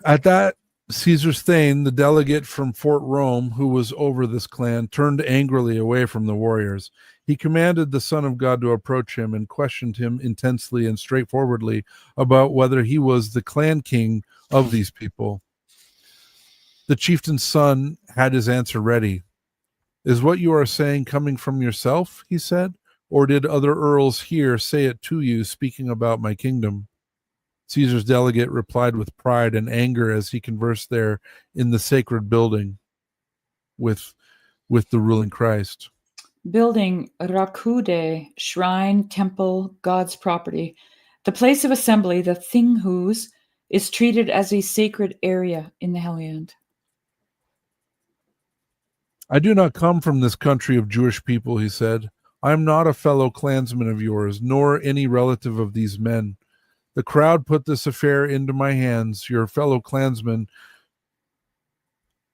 At that, Caesar's thane, the delegate from Fort Rome, who was over this clan, turned angrily away from the warriors. He commanded the Son of God to approach him and questioned him intensely and straightforwardly about whether he was the clan king of these people. The chieftain's son had his answer ready. Is what you are saying coming from yourself, he said, or did other earls here say it to you, speaking about my kingdom? Caesar's delegate replied with pride and anger as he conversed there in the sacred building with the ruling Christ. Building Rakude, shrine, temple, God's property. The place of assembly, the Thinghus, is treated as a sacred area in the Heliand. I do not come from this country of Jewish people, he said. I am not a fellow clansman of yours, nor any relative of these men. The crowd put this affair into my hands. Your fellow clansmen,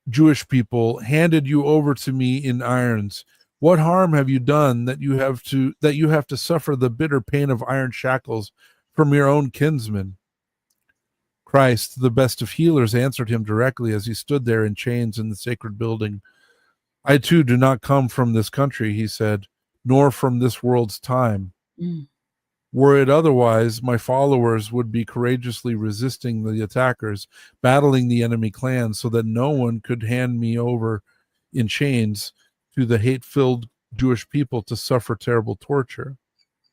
Jewish people, handed you over to me in irons. What harm have you done that you have to suffer the bitter pain of iron shackles from your own kinsmen? Christ, the best of healers, answered him directly as he stood there in chains in the sacred building. I too do not come from this country, he said, nor from this world's time. Were it otherwise, my followers would be courageously resisting the attackers, battling the enemy clans, so that no one could hand me over in chains to the hate-filled Jewish people to suffer terrible torture.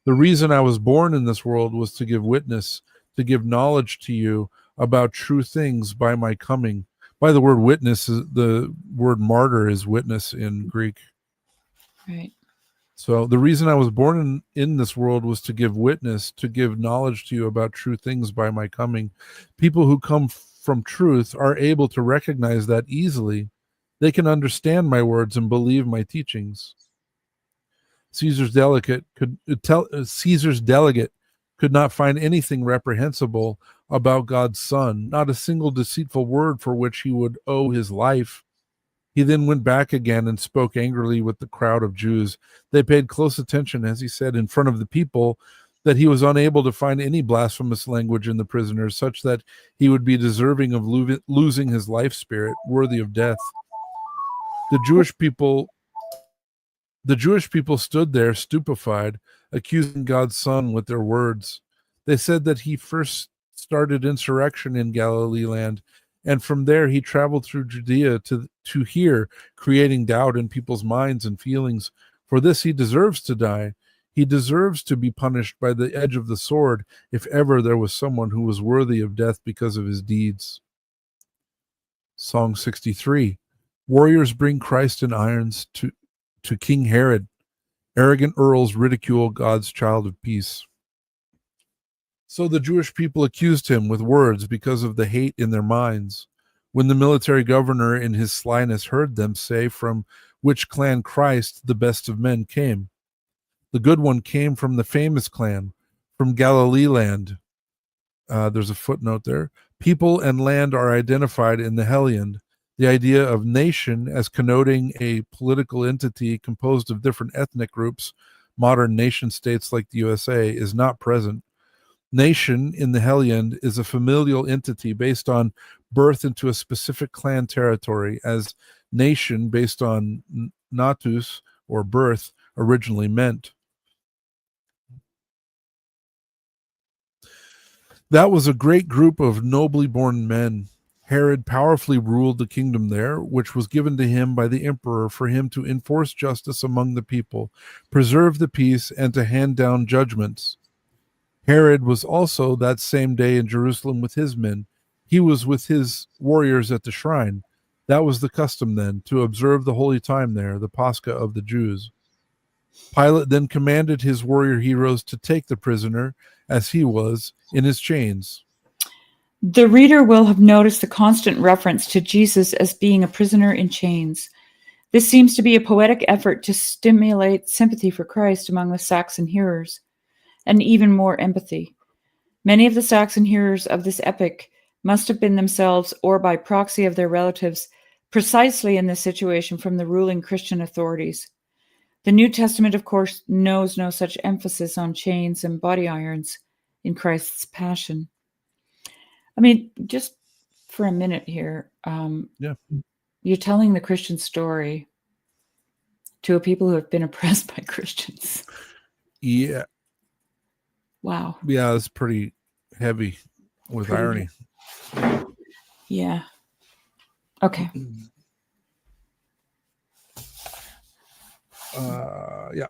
The reason I was born in this world was to give witness, to give knowledge to you about true things by my coming. By the word witness, the word martyr is witness in Greek. Right. So the reason I was born in this world was to give witness, to give knowledge to you about true things by my coming. People who come from truth are able to recognize that easily. They can understand my words and believe my teachings. Caesar's delegate could not find anything reprehensible about God's Son, not a single deceitful word for which he would owe his life. He then went back again and spoke angrily with the crowd of Jews. They paid close attention as he said in front of the people that he was unable to find any blasphemous language in the prisoners, such that he would be deserving of losing his life spirit, worthy of death. The Jewish people stood there stupefied, accusing God's Son with their words. They said that he first started insurrection in Galilee land, and from there he traveled through Judea to here, creating doubt in people's minds and feelings. For this he deserves to die. He deserves to be punished by the edge of the sword, if ever there was someone who was worthy of death because of his deeds. Song 63. Warriors bring Christ in irons to King Herod. Arrogant earls ridicule God's child of peace. So the Jewish people accused him with words because of the hate in their minds. When the military governor in his slyness heard them say from which clan Christ, the best of men, came. The good one came from the famous clan, from Galilee land. There's a footnote there. People and land are identified in the Heliand. The idea of nation as connoting a political entity composed of different ethnic groups, modern nation states like the USA, is not present. Nation in the Heliand is a familial entity based on birth into a specific clan territory, as nation based on natus, or birth, originally meant. That was a great group of nobly born men. Herod powerfully ruled the kingdom there, which was given to him by the emperor for him to enforce justice among the people, preserve the peace, and to hand down judgments. Herod was also that same day in Jerusalem with his men. He was with his warriors at the shrine. That was the custom then, to observe the holy time there, the Pascha of the Jews. Pilate then commanded his warrior heroes to take the prisoner, as he was, in his chains. The reader will have noticed the constant reference to Jesus as being a prisoner in chains. This seems to be a poetic effort to stimulate sympathy for Christ among the Saxon hearers, and even more empathy. Many of the Saxon hearers of this epic must have been themselves, or by proxy of their relatives, precisely in this situation from the ruling Christian authorities. The New Testament, of course, knows no such emphasis on chains and body irons in Christ's passion. I mean, just for a minute here, you're telling the Christian story to a people who have been oppressed by Christians. Yeah. Wow. Yeah, it's pretty heavy with irony. Yeah. Okay.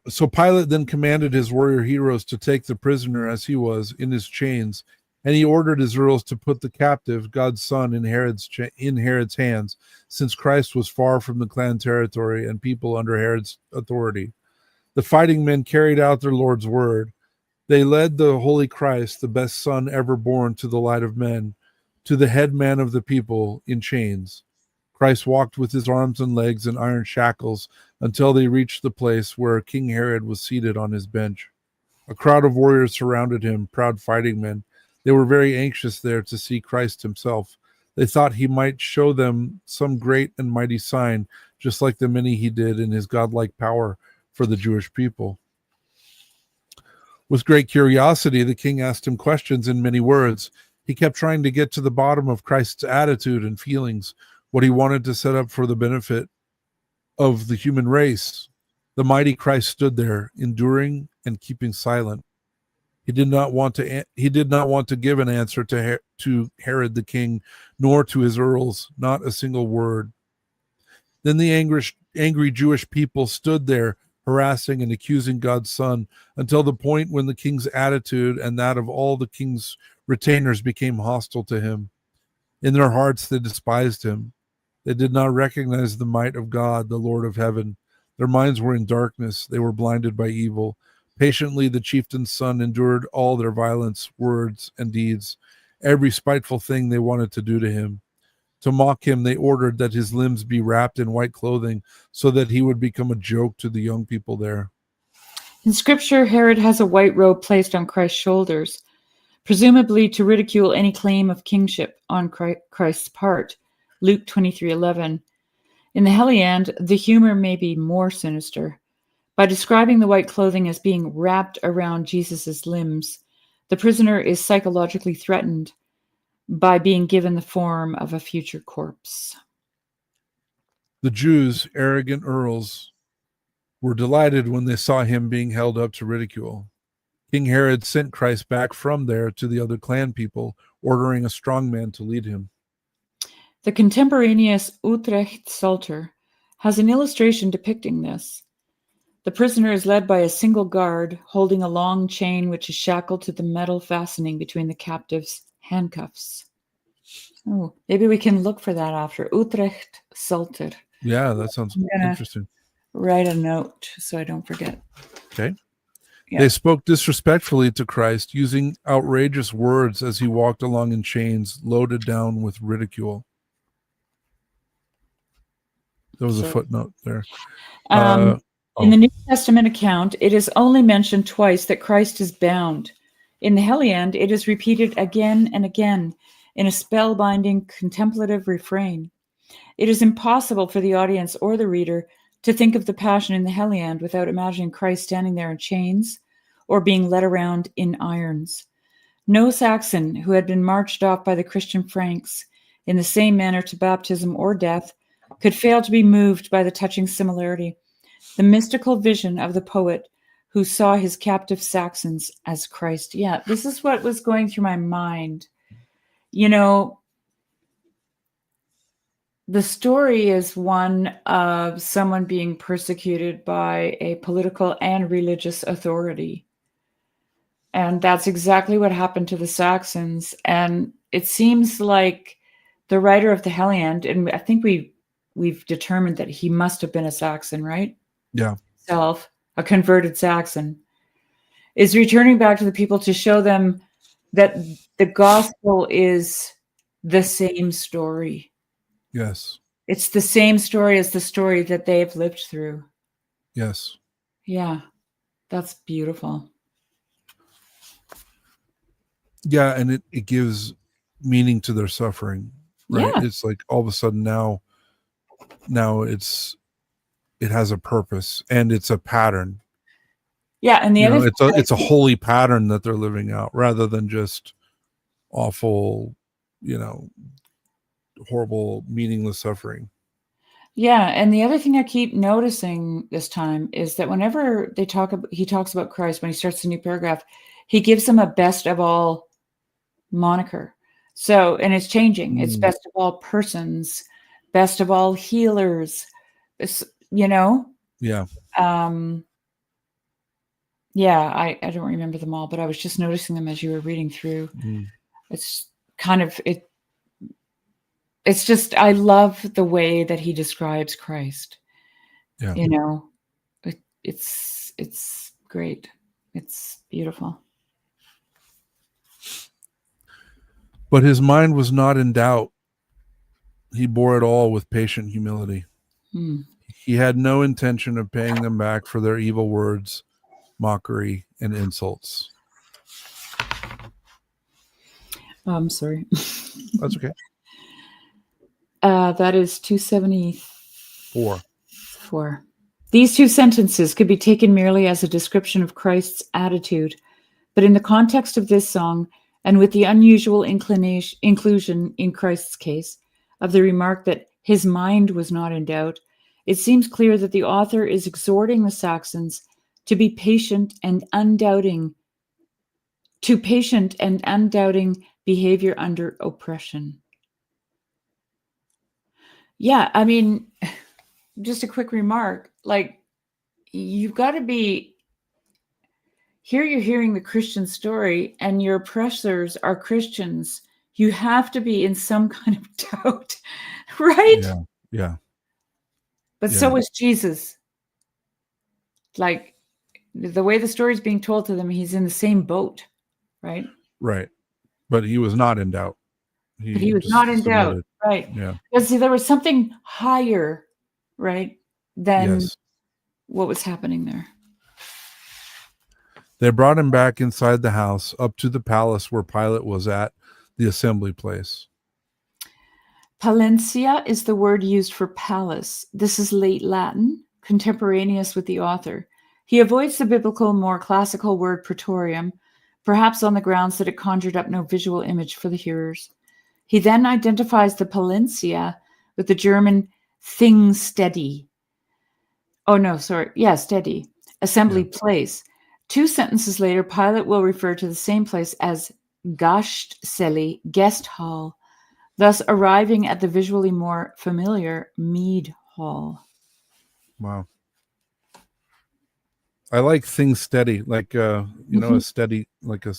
So Pilate then commanded his warrior heroes to take the prisoner, as he was, in his chains, and he ordered his earls to put the captive, God's son, in Herod's hands, since Christ was far from the clan territory and people under Herod's authority. The fighting men carried out their Lord's word. They led the holy Christ, the best son ever born, to the light of men, to the head man of the people, in chains. Christ walked with his arms and legs in iron shackles until they reached the place where King Herod was seated on his bench. A crowd of warriors surrounded him, proud fighting men. They were very anxious there to see Christ himself. They thought he might show them some great and mighty sign, just like the many he did in his godlike power for the Jewish people. With great curiosity, the king asked him questions in many words. He kept trying to get to the bottom of Christ's attitude and feelings, what he wanted to set up for the benefit of the human race. The mighty Christ stood there, enduring and keeping silent. He did not want to give an answer to Herod the king, nor to his earls, not a single word. Then the angry Jewish people stood there, harassing and accusing God's son, until the point when the king's attitude and that of all the king's retainers became hostile to him. In their hearts they despised him. They did not recognize the might of God, the Lord of heaven. Their minds were in darkness. They were blinded by evil. Patiently the chieftain's son endured all their violence, words, and deeds, every spiteful thing they wanted to do to him. To mock him, they ordered that his limbs be wrapped in white clothing so that he would become a joke to the young people there. In Scripture, Herod has a white robe placed on Christ's shoulders, presumably to ridicule any claim of kingship on Christ's part. Luke 23:11. In the Heliand, the humor may be more sinister. By describing the white clothing as being wrapped around Jesus' limbs, the prisoner is psychologically threatened by being given the form of a future corpse. The Jews, arrogant earls, were delighted when they saw him being held up to ridicule. King Herod sent Christ back from there to the other clan people, ordering a strong man to lead him. The contemporaneous Utrecht Psalter has an illustration depicting this. The prisoner is led by a single guard, holding a long chain which is shackled to the metal fastening between the captive's handcuffs. Oh, maybe we can look for that after. Utrecht Psalter. Yeah, that sounds interesting. Write a note so I don't forget. Okay. Yeah. They spoke disrespectfully to Christ, using outrageous words as he walked along in chains, loaded down with ridicule. There was a footnote there. In the New Testament account, it is only mentioned twice that Christ is bound. In the Heliand, it is repeated again and again in a spellbinding contemplative refrain. It is impossible for the audience or the reader to think of the Passion in the Heliand without imagining Christ standing there in chains or being led around in irons. No Saxon who had been marched off by the Christian Franks in the same manner to baptism or death could fail to be moved by the touching similarity, the mystical vision of the poet who saw his captive Saxons as Christ. Yeah, this is what was going through my mind. You know, the story is one of someone being persecuted by a political and religious authority. And that's exactly what happened to the Saxons. And it seems like the writer of the Heliand, and I think we've determined that he must have been a Saxon, right? Yeah. a converted Saxon, is returning back to the people to show them that the gospel is the same story. Yes. It's the same story as the story that they've lived through. Yes. Yeah, that's beautiful. Yeah, and it gives meaning to their suffering, right? Yeah. It's like all of a sudden now it has a purpose and it's a pattern. Yeah, and the other it's a holy pattern that they're living out rather than just awful, horrible, meaningless suffering. Yeah, and the other thing I keep noticing this time is that whenever he talks about Christ, when he starts the new paragraph, he gives them a best of all moniker. So, and it's changing. It's best of all persons, best of all healers. Yeah. Yeah, I don't remember them all, but I was just noticing them as you were reading through. It's kind of it. It's just, I love the way that he describes Christ. Yeah. It's great. It's beautiful. But his mind was not in doubt. He bore it all with patient humility. He had no intention of paying them back for their evil words, mockery, and insults. Oh, I'm sorry. That's okay. That is 274. These two sentences could be taken merely as a description of Christ's attitude, but in the context of this song, and with the unusual inclusion in Christ's case of the remark that his mind was not in doubt, it seems clear that the author is exhorting the Saxons to be patient and undoubting behavior under oppression. Yeah, I mean, just a quick remark, like, you've got to be, here you're hearing the Christian story and your oppressors are Christians. You have to be in some kind of doubt, right? Yeah. But so is Jesus. Like, the way the story is being told to them, he's in the same boat, right? Right. But he was not in doubt. He was not in doubt, right? Yeah. Because see, there was something higher, right, than what was happening there. They brought him back inside the house, up to the palace where Pilate was at, the assembly place. Palencia is the word used for palace. This is late Latin, contemporaneous with the author. He avoids the biblical, more classical word praetorium, perhaps on the grounds that it conjured up no visual image for the hearers. He then identifies the Palencia with the German Thingstede. Steady, assembly place. 2 sentences later, Pilate will refer to the same place as Gastställe, guest hall, thus arriving at the visually more familiar mead hall. Wow. I like things steady, like a steady, like a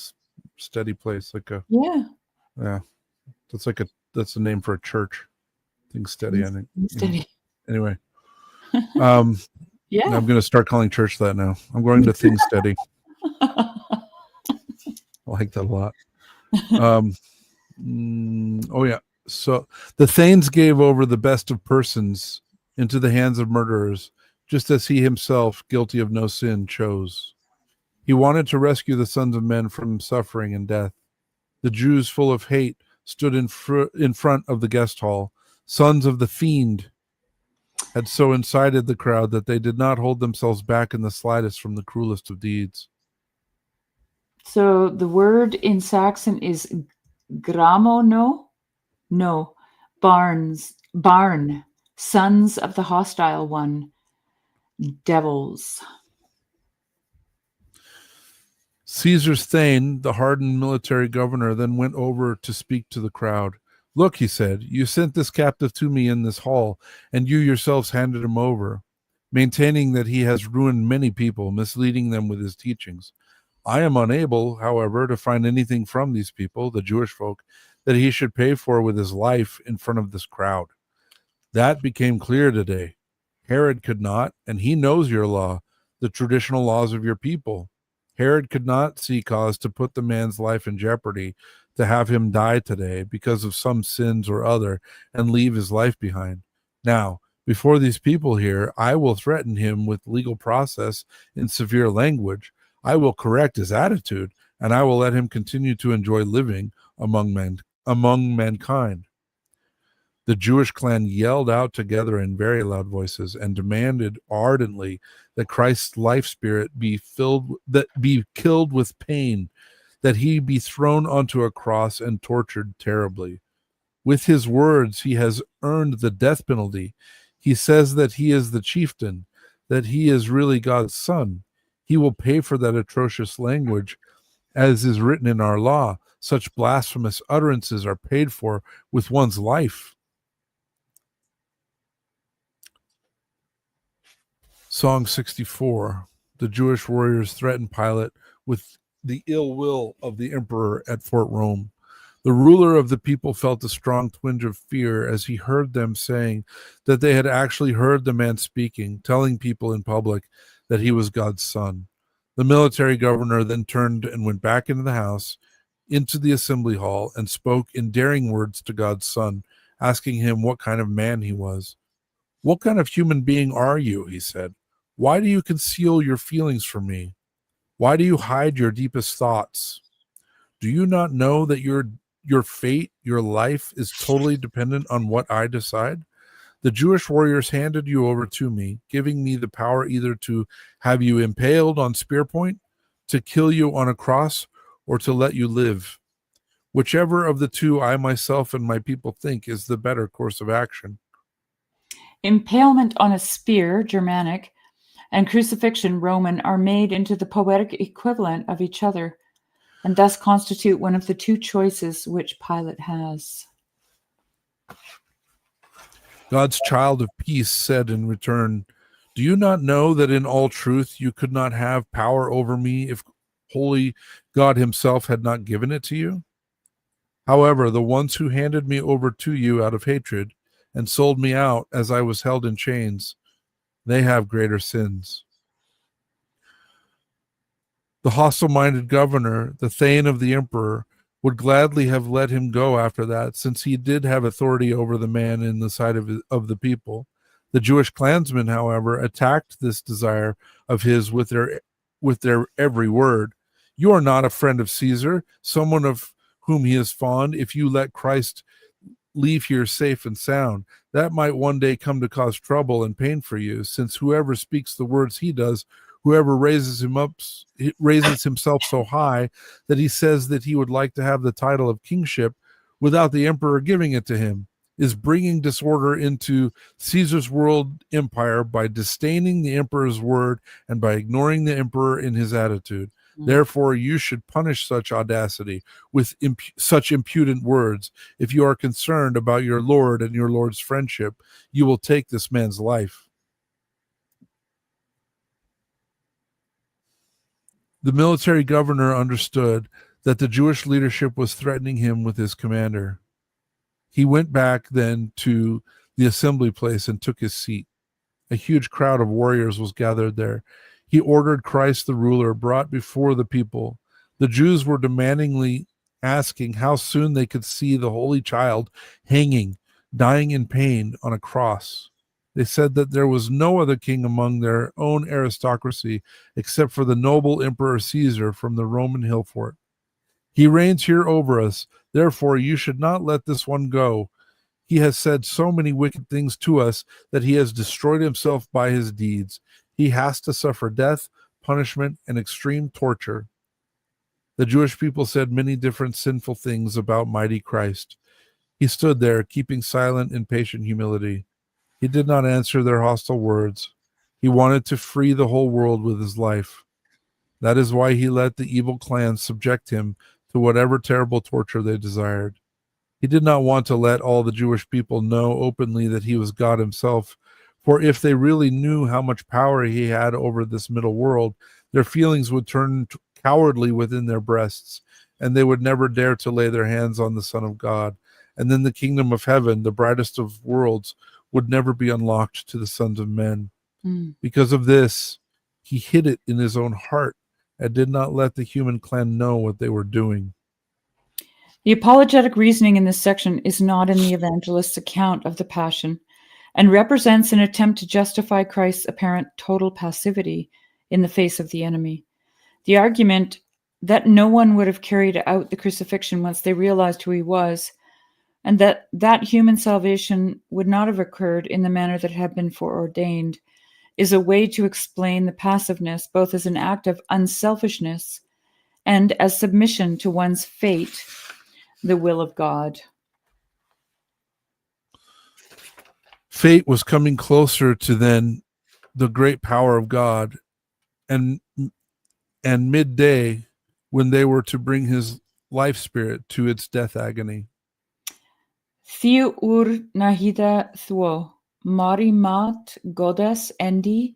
steady place, like a that's a name for a church. Things steady, I think. Steady. Anyway, I'm going to start calling church that now. I'm going to things steady. I like that a lot. So the Thanes gave over the best of persons into the hands of murderers, just as he himself, guilty of no sin, chose. He wanted to rescue the sons of men from suffering and death. The Jews, full of hate, stood in front of the guest hall. Sons of the fiend had so incited the crowd that they did not hold themselves back in the slightest from the cruelest of deeds. So the word in Saxon is gramono, barn, sons of the hostile one, devils. Caesar's Thane, the hardened military governor, then went over to speak to the crowd. Look, he said, you sent this captive to me in this hall, and you yourselves handed him over, maintaining that he has ruined many people, misleading them with his teachings. I am unable, however, to find anything from these people, the Jewish folk, that he should pay for with his life in front of this crowd. That became clear today. Herod could not, and he knows your law. the traditional laws of your people. Herod could not see cause to put the man's life in jeopardy, to have him die today because of some sins or other and leave his life behind. Now, before these people here, I will threaten him with legal process in severe language. I will correct his attitude, and I will let him continue to enjoy living among mankind. The Jewish clan yelled out together in very loud voices and demanded ardently that Christ's life spirit be killed with pain, that he be thrown onto a cross and tortured terribly. With his words, he has earned the death penalty. He says that he is the chieftain, that he is really God's son. He will pay for that atrocious language, as is written in our law. Such blasphemous utterances are paid for with one's life. Song 64. The Jewish warriors threatened Pilate with the ill will of the emperor at Fort Rome. The ruler of the people felt a strong twinge of fear as he heard them saying that they had actually heard the man speaking, telling people in public that he was God's son. The military governor then turned and went back into the house, into the assembly hall, and spoke in daring words to God's son, asking him what kind of man he was. "What kind of human being are you?" he said. "Why do you conceal your feelings from me? Why do you hide your deepest thoughts? Do you not know that your fate, your life, is totally dependent on what I decide? The Jewish warriors handed you over to me, giving me the power either to have you impaled on spear point, to kill you on a cross, or to let you live. Whichever of the two I myself and my people think is the better course of action." Impalement on a spear, Germanic, and crucifixion, Roman, are made into the poetic equivalent of each other, and thus constitute one of the two choices which Pilate has. God's child of peace said in return, "Do you not know that in all truth you could not have power over me if holy God himself had not given it to you? However, the ones who handed me over to you out of hatred and sold me out as I was held in chains, they have greater sins." The hostile-minded governor, the thane of the emperor, would gladly have let him go after that, since he did have authority over the man in the sight of the people. The Jewish clansmen, however, attacked this desire of his with their every word. "You are not a friend of Caesar, someone of whom he is fond, if you let Christ leave here safe and sound. That might one day come to cause trouble and pain for you, since whoever speaks the words he does, whoever raises himself so high that he says that he would like to have the title of kingship without the emperor giving it to him, is bringing disorder into Caesar's world empire by disdaining the emperor's word and by ignoring the emperor in his attitude. Therefore, you should punish such audacity with such impudent words. If you are concerned about your Lord and your Lord's friendship, you will take this man's life." The military governor understood that the Jewish leadership was threatening him with his commander. He went back then to the assembly place and took his seat. A huge crowd of warriors was gathered there. He ordered Christ the ruler brought before the people. The Jews were demandingly asking how soon they could see the holy child hanging, dying in pain on a cross. They said that there was no other king among their own aristocracy except for the noble Emperor Caesar from the Roman hill fort. "He reigns here over us. Therefore, you should not let this one go. He has said so many wicked things to us that he has destroyed himself by his deeds. He has to suffer death, punishment, and extreme torture." The Jewish people said many different sinful things about mighty Christ. He stood there, keeping silent in patient humility. He did not answer their hostile words. He wanted to free the whole world with his life. That is why he let the evil clans subject him to whatever terrible torture they desired. He did not want to let all the Jewish people know openly that he was God himself, for if they really knew how much power he had over this middle world, their feelings would turn cowardly within their breasts, and they would never dare to lay their hands on the Son of God. And then the kingdom of heaven, the brightest of worlds, would never be unlocked to the sons of men. Because of this, he hid it in his own heart and did not let the human clan know what they were doing. The apologetic reasoning in this section is not in the evangelist's account of the Passion and represents an attempt to justify Christ's apparent total passivity in the face of the enemy. The argument that no one would have carried out the crucifixion once they realized who he was, and that human salvation would not have occurred in the manner that had been foreordained, is a way to explain the passiveness both as an act of unselfishness and as submission to one's fate, the will of God. Fate was coming closer to then the great power of God, and midday when they were to bring his life spirit to its death agony. Thiu ur nahida thuo, mari mat godas endi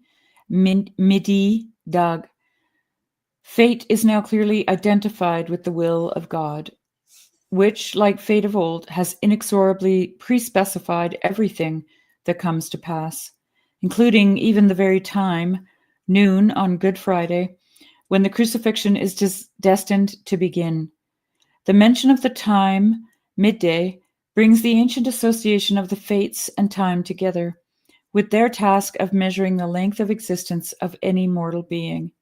midi dag. Fate is now clearly identified with the will of God, which, like fate of old, has inexorably pre-specified everything that comes to pass, including even the very time, noon on Good Friday, when the crucifixion is destined to begin. The mention of the time, midday, brings the ancient association of the fates and time together, with their task of measuring the length of existence of any mortal being.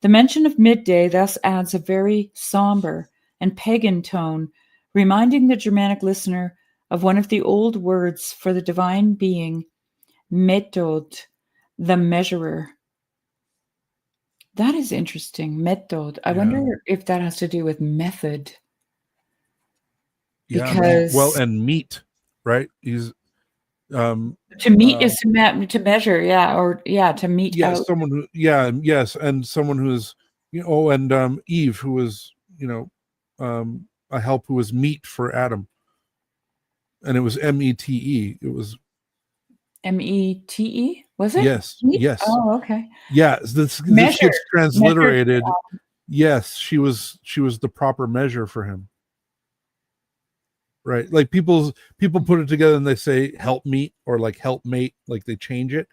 The mention of midday thus adds a very somber and pagan tone, reminding the Germanic listener of one of the old words for the divine being, method, the measurer. That is interesting, method. I wonder if that has to do with method. Because and meet, right? He's to meet is to measure, to meet. Yeah, out. someone who, and someone who is, and Eve, who was, a help, who was meat for Adam, and it was mete. It was mete. Was it? Yes. Meat? Yes. Oh, okay. Yeah. This gets transliterated. Yes, she was the proper measure for him. Right, like people put it together and they say help meet or like help mate, like they change it,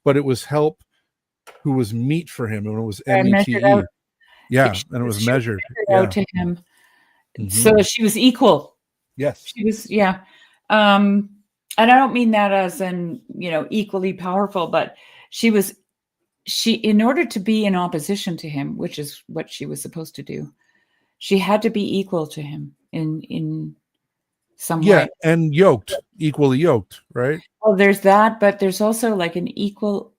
but it was help who was meat for him, and it was mete. Yeah, and it was measured out to him. Mm-hmm. So she was equal. Yes, she was. Yeah, and I don't mean that as in equally powerful, but she in order to be in opposition to him, which is what she was supposed to do, she had to be equal to him in some way. And equally yoked, right? Oh, there's that, but there's also like an equal,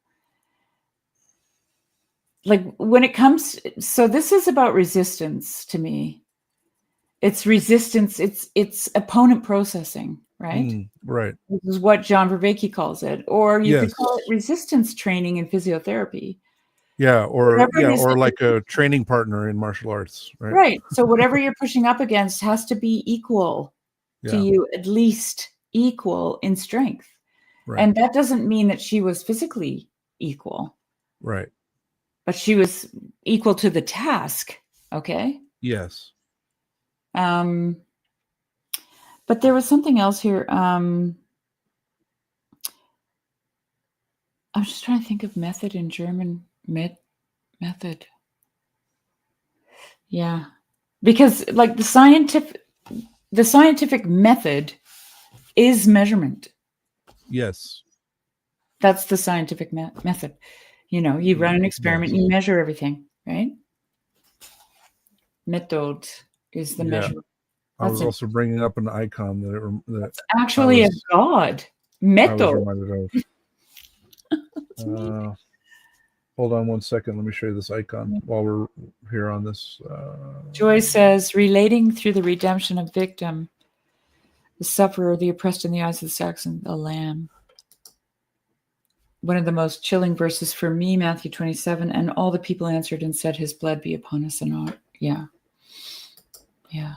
like when it comes, so this is about resistance to me. It's resistance, it's opponent processing, right? Right. This is what John Vervaeke calls it, or you could call it resistance training in physiotherapy. Yeah, or like a training partner in martial arts, right? Right. So whatever you're pushing up against has to be equal to you, at least equal in strength. Right. And that doesn't mean that she was physically equal. Right. But she was equal to the task. Okay. Yes. But there was something else here. I'm just trying to think of method in German. Method. Yeah. Because like the scientific method is measurement. Yes. That's the scientific method. You run an experiment, you measure everything, right? Method is the measure. I was also bringing up an icon that's actually a god. Method. Hold on one second. Let me show you this icon while we're here on this. Joy says, relating through the redemption of victim, the sufferer, the oppressed in the eyes of the Saxon, the lamb. One of the most chilling verses for me, Matthew 27, and all the people answered and said, his blood be upon us and all. Yeah. Yeah.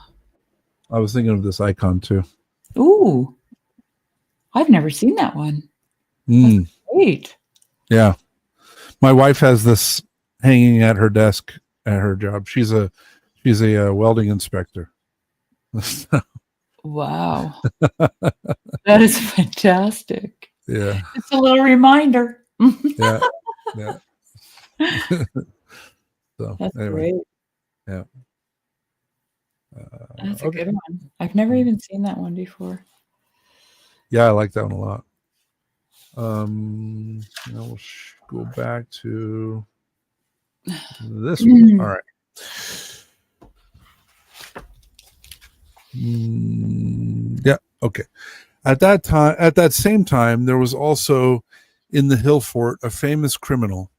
I was thinking of this icon too. Ooh. I've never seen that one. That's great. Yeah. My wife has this hanging at her desk at her job. She's a welding inspector. Wow. That is fantastic. Yeah. It's a little reminder. Yeah. So That's anyway, great. yeah. That's a Okay. good one. I've never even seen that one before. Yeah, I like that one a lot. Now we'll go back to this one. All right. Yeah. Okay. At that same time, there was also in the hill fort a famous criminal,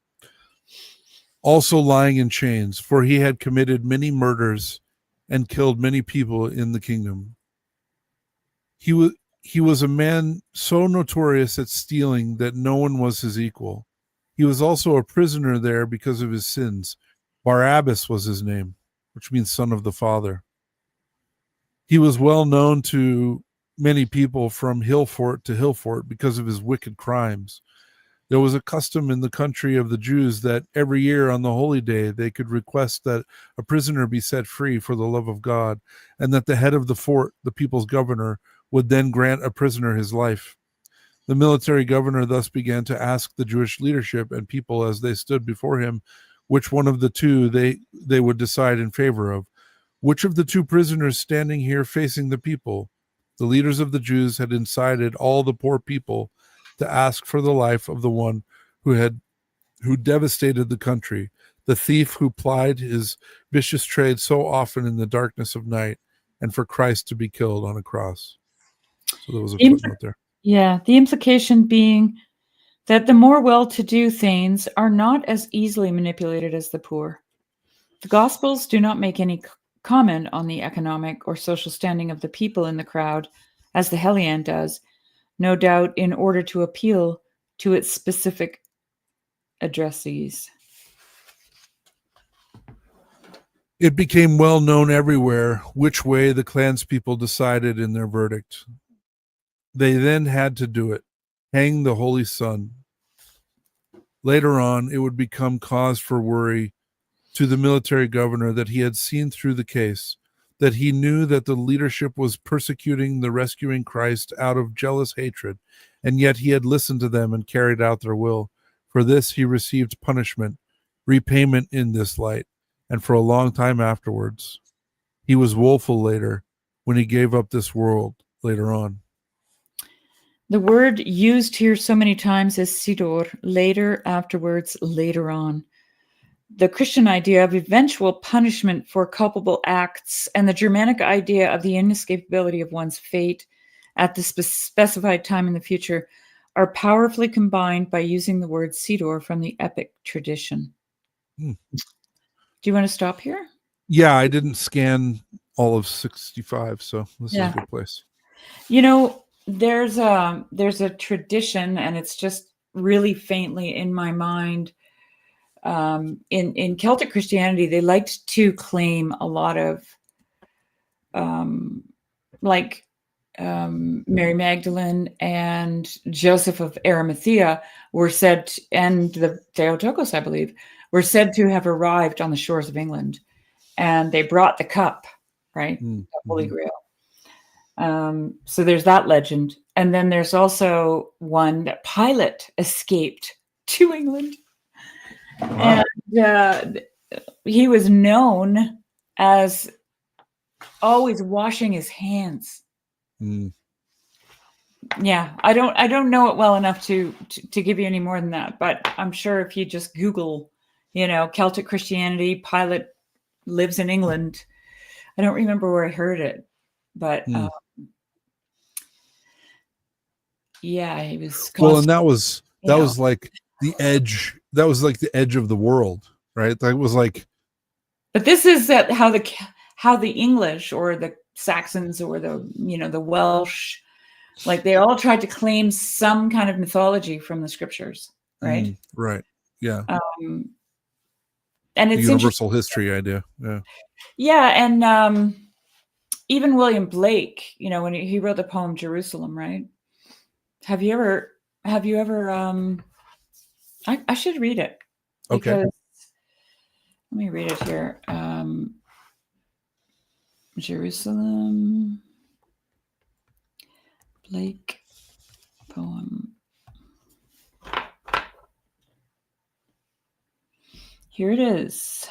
also lying in chains, for he had committed many murders and killed many people in the kingdom. He was a man so notorious at stealing that no one was his equal. He was also a prisoner there because of his sins. Barabbas was his name, which means son of the Father. He was well known to many people from hill fort to hill fort because of his wicked crimes. There was a custom in the country of the Jews that every year on the holy day they could request that a prisoner be set free for the love of God, and that the head of the fort, the people's governor, would then grant a prisoner his life. The military governor thus began to ask the Jewish leadership and people as they stood before him which one of the two they would decide in favor of. Which of the two prisoners standing here facing the people? The leaders of the Jews had incited all the poor people to ask for the life of the one who devastated the country, the thief who plied his vicious trade so often in the darkness of night, and for Christ to be killed on a cross. So there was a footnote there. Yeah, the implication being that the more well-to-do thanes are not as easily manipulated as the poor. The Gospels do not make any comment on the economic or social standing of the people in the crowd, as the Heliand does, no doubt in order to appeal to its specific addressees. It became well known everywhere which way the clanspeople decided in their verdict. They then had to do it, hang the Holy Son. Later on, it would become cause for worry to the military governor that he had seen through the case, that he knew that the leadership was persecuting the rescuing Christ out of jealous hatred, and yet he had listened to them and carried out their will. For this he received punishment, repayment in this light, and for a long time afterwards. He was woeful later, when he gave up this world later on. The word used here so many times is sidor, later, afterwards, later on. The Christian idea of eventual punishment for culpable acts and the Germanic idea of the inescapability of one's fate at the specified time in the future are powerfully combined by using the word sidor from the epic tradition. Do you want to stop here? Yeah, I didn't scan all of 65, so this is a good place. You know, there's a tradition, and it's just really faintly in my mind. In Celtic Christianity, they liked to claim a lot of Mary Magdalene and Joseph of Arimathea were said, and the Theotokos, I believe, were said to have arrived on the shores of England, and they brought the cup, right? The Holy Grail. So there's that legend. And then there's also one that Pilate escaped to England. Wow. And he was known as always washing his hands. Yeah, I don't know it well enough to give you any more than that, but I'm sure if you just Google, Celtic Christianity, Pilate lives in England. I don't remember where I heard it, but yeah, he was well, and that was like the edge. That was like the edge of the world, right? That was like. But this is how the English or the Saxons or the Welsh, like they all tried to claim some kind of mythology from the scriptures, right? Right. Yeah. And it's the universal history idea. Yeah, and even William Blake, when he wrote the poem Jerusalem, right? Have you ever I should read it. Okay. Let me read it here. Jerusalem, Blake poem. Here it is.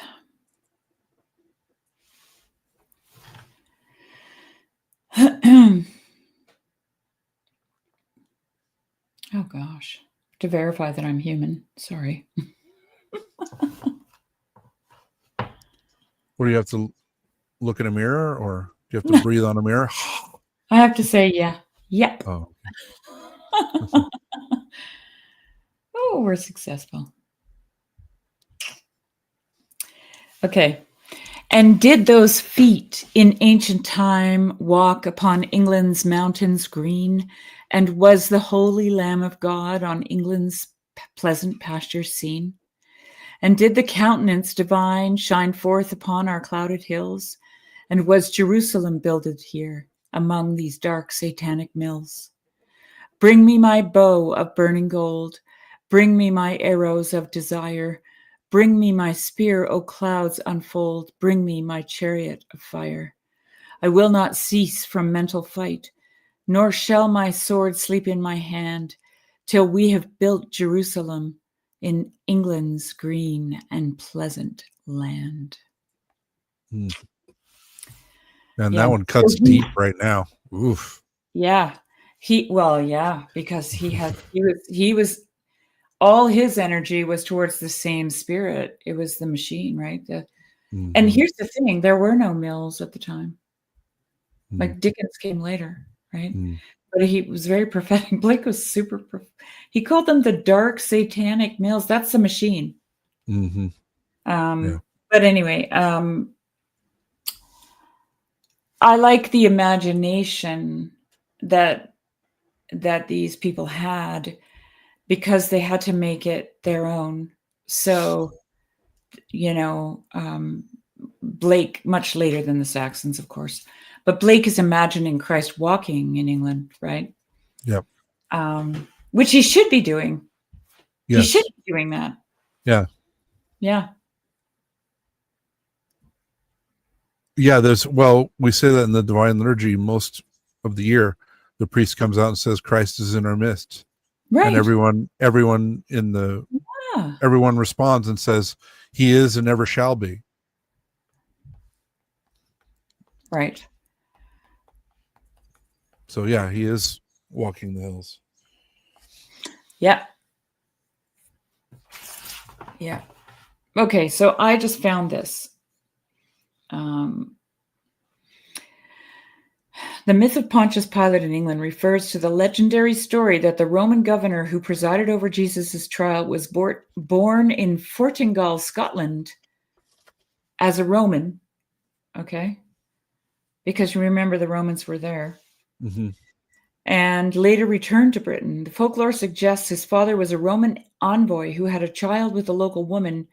Oh gosh. To verify that I'm human. Sorry. What do you have to look in a mirror, or do you have to breathe on a mirror? I have to say, yeah. Yep. Oh. Oh, we're successful. Okay. And did those feet in ancient time walk upon England's mountains green? And was the holy Lamb of God on England's pleasant pastures seen? And did the countenance divine shine forth upon our clouded hills? And was Jerusalem builded here among these dark satanic mills? Bring me my bow of burning gold. Bring me my arrows of desire. Bring me my spear, O clouds unfold. Bring me my chariot of fire. I will not cease from mental fight, nor shall my sword sleep in my hand, till we have built Jerusalem in England's green and pleasant land. And that one cuts deep right now. Oof. Yeah. Because he was all his energy was towards the same spirit. It was the machine, right? And here's the thing, there were no mills at the time. Like Dickens came later, right? But he was very prophetic. Blake was super he called them the dark satanic mills. That's the machine. But anyway, I like the imagination that these people had, because they had to make it their own. So, Blake, much later than the Saxons, of course, but Blake is imagining Christ walking in England, right? Yep. Which he should be doing. Yes. He should be doing that. Yeah. Yeah. Yeah, we say that in the Divine Liturgy most of the year. The priest comes out and says, Christ is in our midst. Right. And everyone responds and says, he is and never shall be. Right. So yeah, he is walking the hills. Yeah. Yeah. Okay, so I just found this. The myth of Pontius Pilate in England refers to the legendary story that the Roman governor who presided over Jesus' trial was born in Fortingall, Scotland, as a Roman. Okay? Because remember, the Romans were there. And later returned to Britain. The folklore suggests his father was a Roman envoy who had a child with a local woman,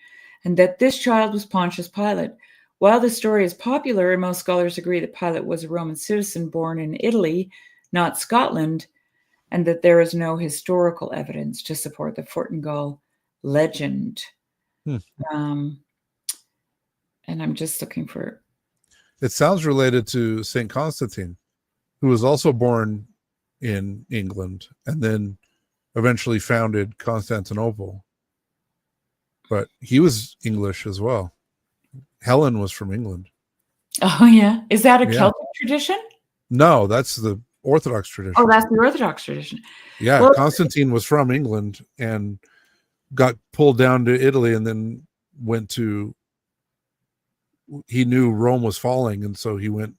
and that this child was Pontius Pilate. While the story is popular, and most scholars agree that Pilate was a Roman citizen born in Italy, not Scotland, and that there is no historical evidence to support the Fortingall legend. And I'm just looking for... It sounds related to St. Constantine, who was also born in England and then eventually founded Constantinople. But he was English as well. Helen was from England. Oh, yeah. Is that a Celtic tradition? No, that's the Orthodox tradition. Oh, that's the Orthodox tradition. Yeah, well, Constantine was from England and got pulled down to Italy, and then he knew Rome was falling, and so he went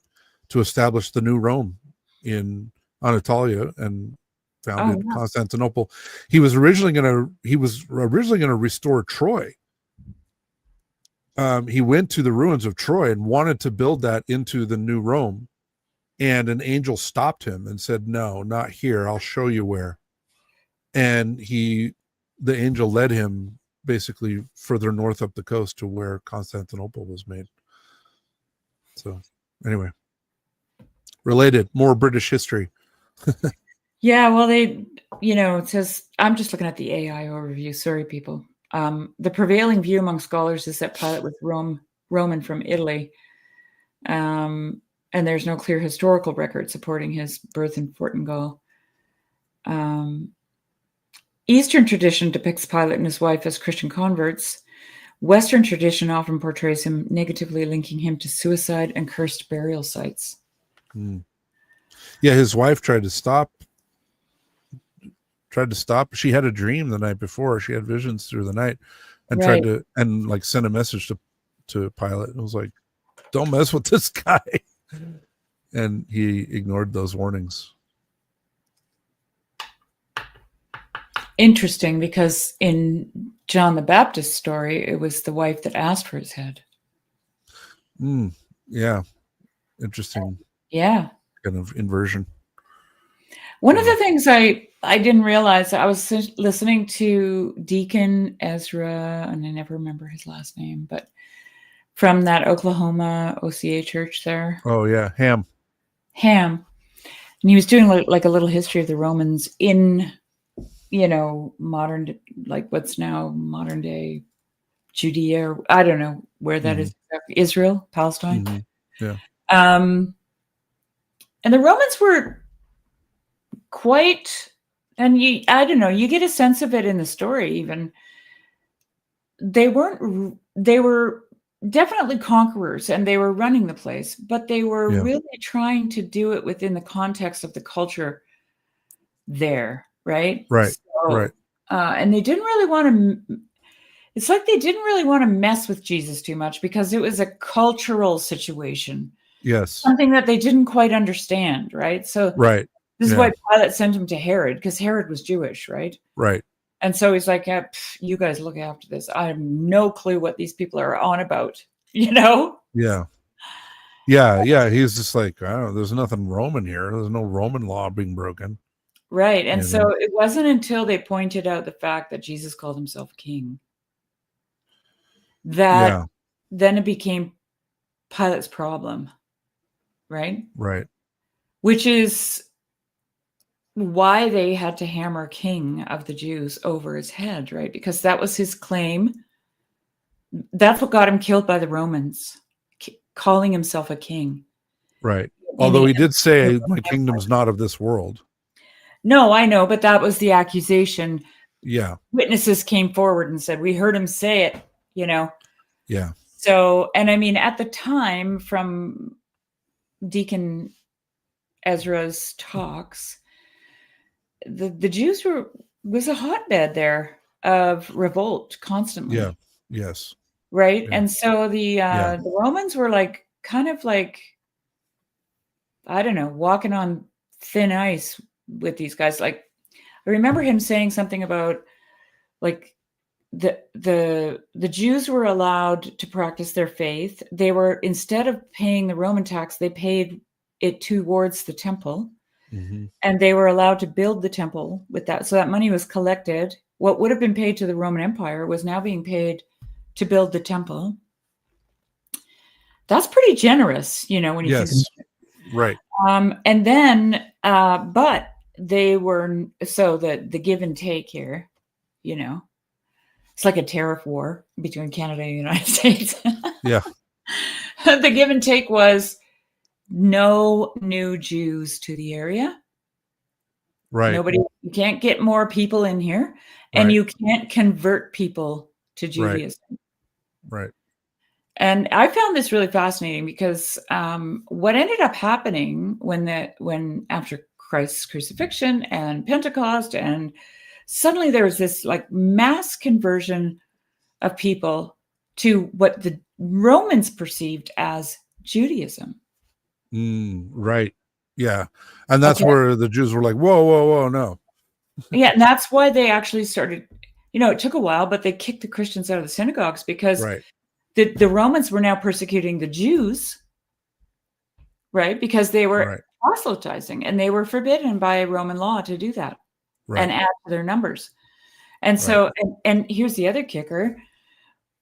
to establish the new Rome in Anatolia and founded Constantinople. He was originally going to restore Troy. He went to the ruins of Troy and wanted to build that into the new Rome, and an angel stopped him and said, "No, not here. I'll show you where." And the angel led him basically further north up the coast to where Constantinople was made. So anyway, related, more British history. Yeah, well, it says, I'm just looking at the AI overview. Sorry, people. The prevailing view among scholars is that Pilate was Roman from Italy, and there's no clear historical record supporting his birth in Fortingall. Eastern tradition depicts Pilate and his wife as Christian converts, Western tradition often portrays him negatively, linking him to suicide and cursed burial sites. Yeah, his wife tried to stop. She had a dream the night before. She had visions through the night, and tried to like send a message to Pilate. It was like, "Don't mess with this guy," and he ignored those warnings. Interesting, because in John the Baptist's story, it was the wife that asked for his head. Yeah, interesting. Yeah, kind of inversion. One of the things I didn't realize, I was listening to Deacon Ezra, and I never remember his last name, but from that Oklahoma OCA church there. Oh yeah, Ham. And he was doing like a little history of the Romans in, modern, like what's now modern day Judea, or I don't know where that is exactly. Israel, Palestine. Yeah. And the Romans were quite, and I don't know, you get a sense of it in the story even. They were definitely conquerors, and they were running the place, but they were really trying to do it within the context of the culture there, right? Right. And they didn't really want to, it's like they didn't really want to mess with Jesus too much, because it was a cultural situation. Yes. Something that they didn't quite understand, right? So this is why Pilate sent him to Herod, because Herod was Jewish, right? Right. And so he's like, you guys look after this. I have no clue what these people are on about, Yeah. He's just like, I don't know, there's nothing Roman here. There's no Roman law being broken. Right. And so it wasn't until they pointed out the fact that Jesus called himself king that then it became Pilate's problem. Right. Right. Which is why they had to hammer King of the Jews over his head, right? Because that was his claim. That's what got him killed by the Romans, calling himself a king. Right. Although he did say, my kingdom's not of this world. No, I know, but that was the accusation. Yeah. Witnesses came forward and said, we heard him say it, Yeah. So, and I mean, at the time, from Deacon Ezra's talks, the Jews was a hotbed there of revolt constantly. Yeah. Yes. Right. Yeah. And so the Romans were like, kind of like, I don't know, walking on thin ice with these guys. Like, I remember him saying something about like the Jews were allowed to practice their faith. They were, instead of paying the Roman tax, they paid it towards the temple. And they were allowed to build the temple with that. So that money was collected. What would have been paid to the Roman Empire was now being paid to build the temple. That's pretty generous, when you think about it. Right. And then, but they were, so the give and take here, it's like a tariff war between Canada and the United States. Yeah. The give and take was no new Jews to the area. Right. You can't get more people in here, and you can't convert people to Judaism. Right. And I found this really fascinating, because what ended up happening when after Christ's crucifixion and Pentecost, and suddenly there was this like mass conversion of people to what the Romans perceived as Judaism. Right. Yeah. And that's where the Jews were like, whoa, no. Yeah. And that's why they actually started, it took a while, but they kicked the Christians out of the synagogues, because the Romans were now persecuting the Jews, right? Because they were proselytizing, and they were forbidden by Roman law to do that and add to their numbers. And so, and here's the other kicker.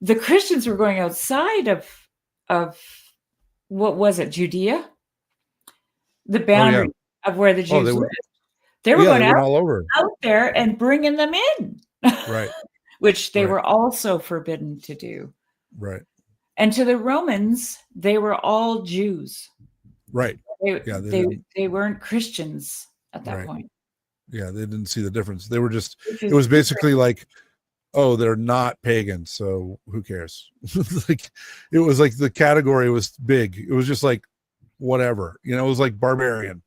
The Christians were going outside of what was it, Judea? The boundary of where the Jews lived. They were going all over out there and bringing them in. Right. Which they were also forbidden to do. Right. And to the Romans, they were all Jews. Right. They weren't Christians at that point. Yeah, they didn't see the difference. They were just, it was basically like oh, they're not pagan, so who cares? Like, it was like the category was big. It was just like whatever, it was like barbarian.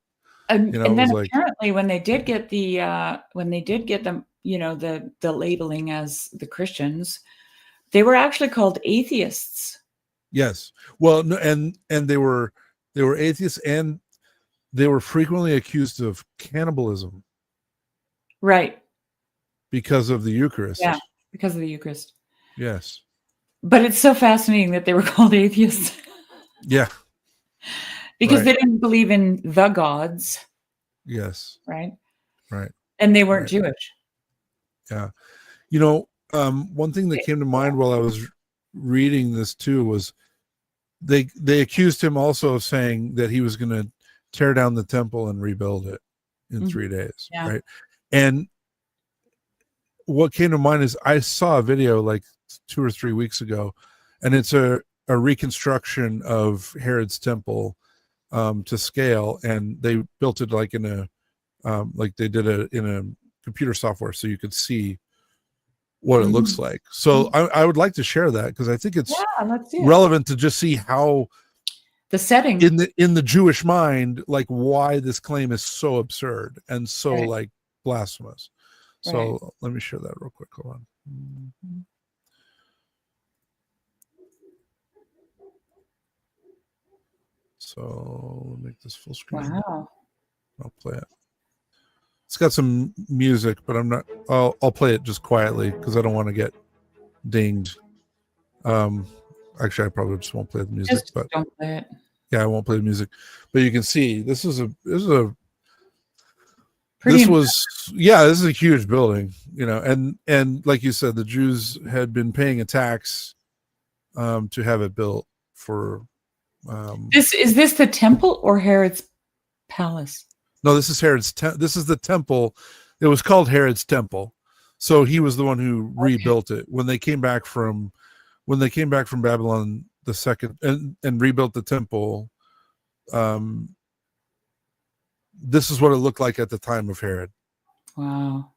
And it then was like, apparently when they did get them, the labeling as the Christians, they were actually called atheists. yes. Well, no, and they were atheists, and they were frequently accused of cannibalism. Right. Because of the Eucharist. Yeah, because of the Eucharist. Yes. But it's so fascinating that they were called atheists. Yeah. Because they didn't believe in the gods. Yes. Right. Right. And they weren't Jewish. Yeah. One thing that came to mind while I was reading this too was they accused him also of saying that he was going to tear down the temple and rebuild it in 3 days. Yeah. Right. And what came to mind is I saw a video like 2 or 3 weeks ago, and it's a reconstruction of Herod's temple to scale, and they built it like in a like they did it in a computer software, so you could see what it looks like. So I would like to share that, because I think it's relevant to just see how the setting in the Jewish mind, like why this claim is so absurd and so like blasphemous. So let me share that real quick. Hold on. So we'll make this full screen. Wow. I'll play it. It's got some music, but I'll play it just quietly because I don't want to get dinged. Actually, I probably just won't play the music. Just don't play it. Yeah, I won't play the music. But you can see this is a Pretty this is a huge building, and like you said, the Jews had been paying a tax to have it built for is this the temple or Herod's palace? No, this is Herod's this is the temple. It was called Herod's temple. So he was the one who rebuilt it when they came back from Babylon the second and rebuilt the temple. This is what it looked like at the time of Herod. Wow.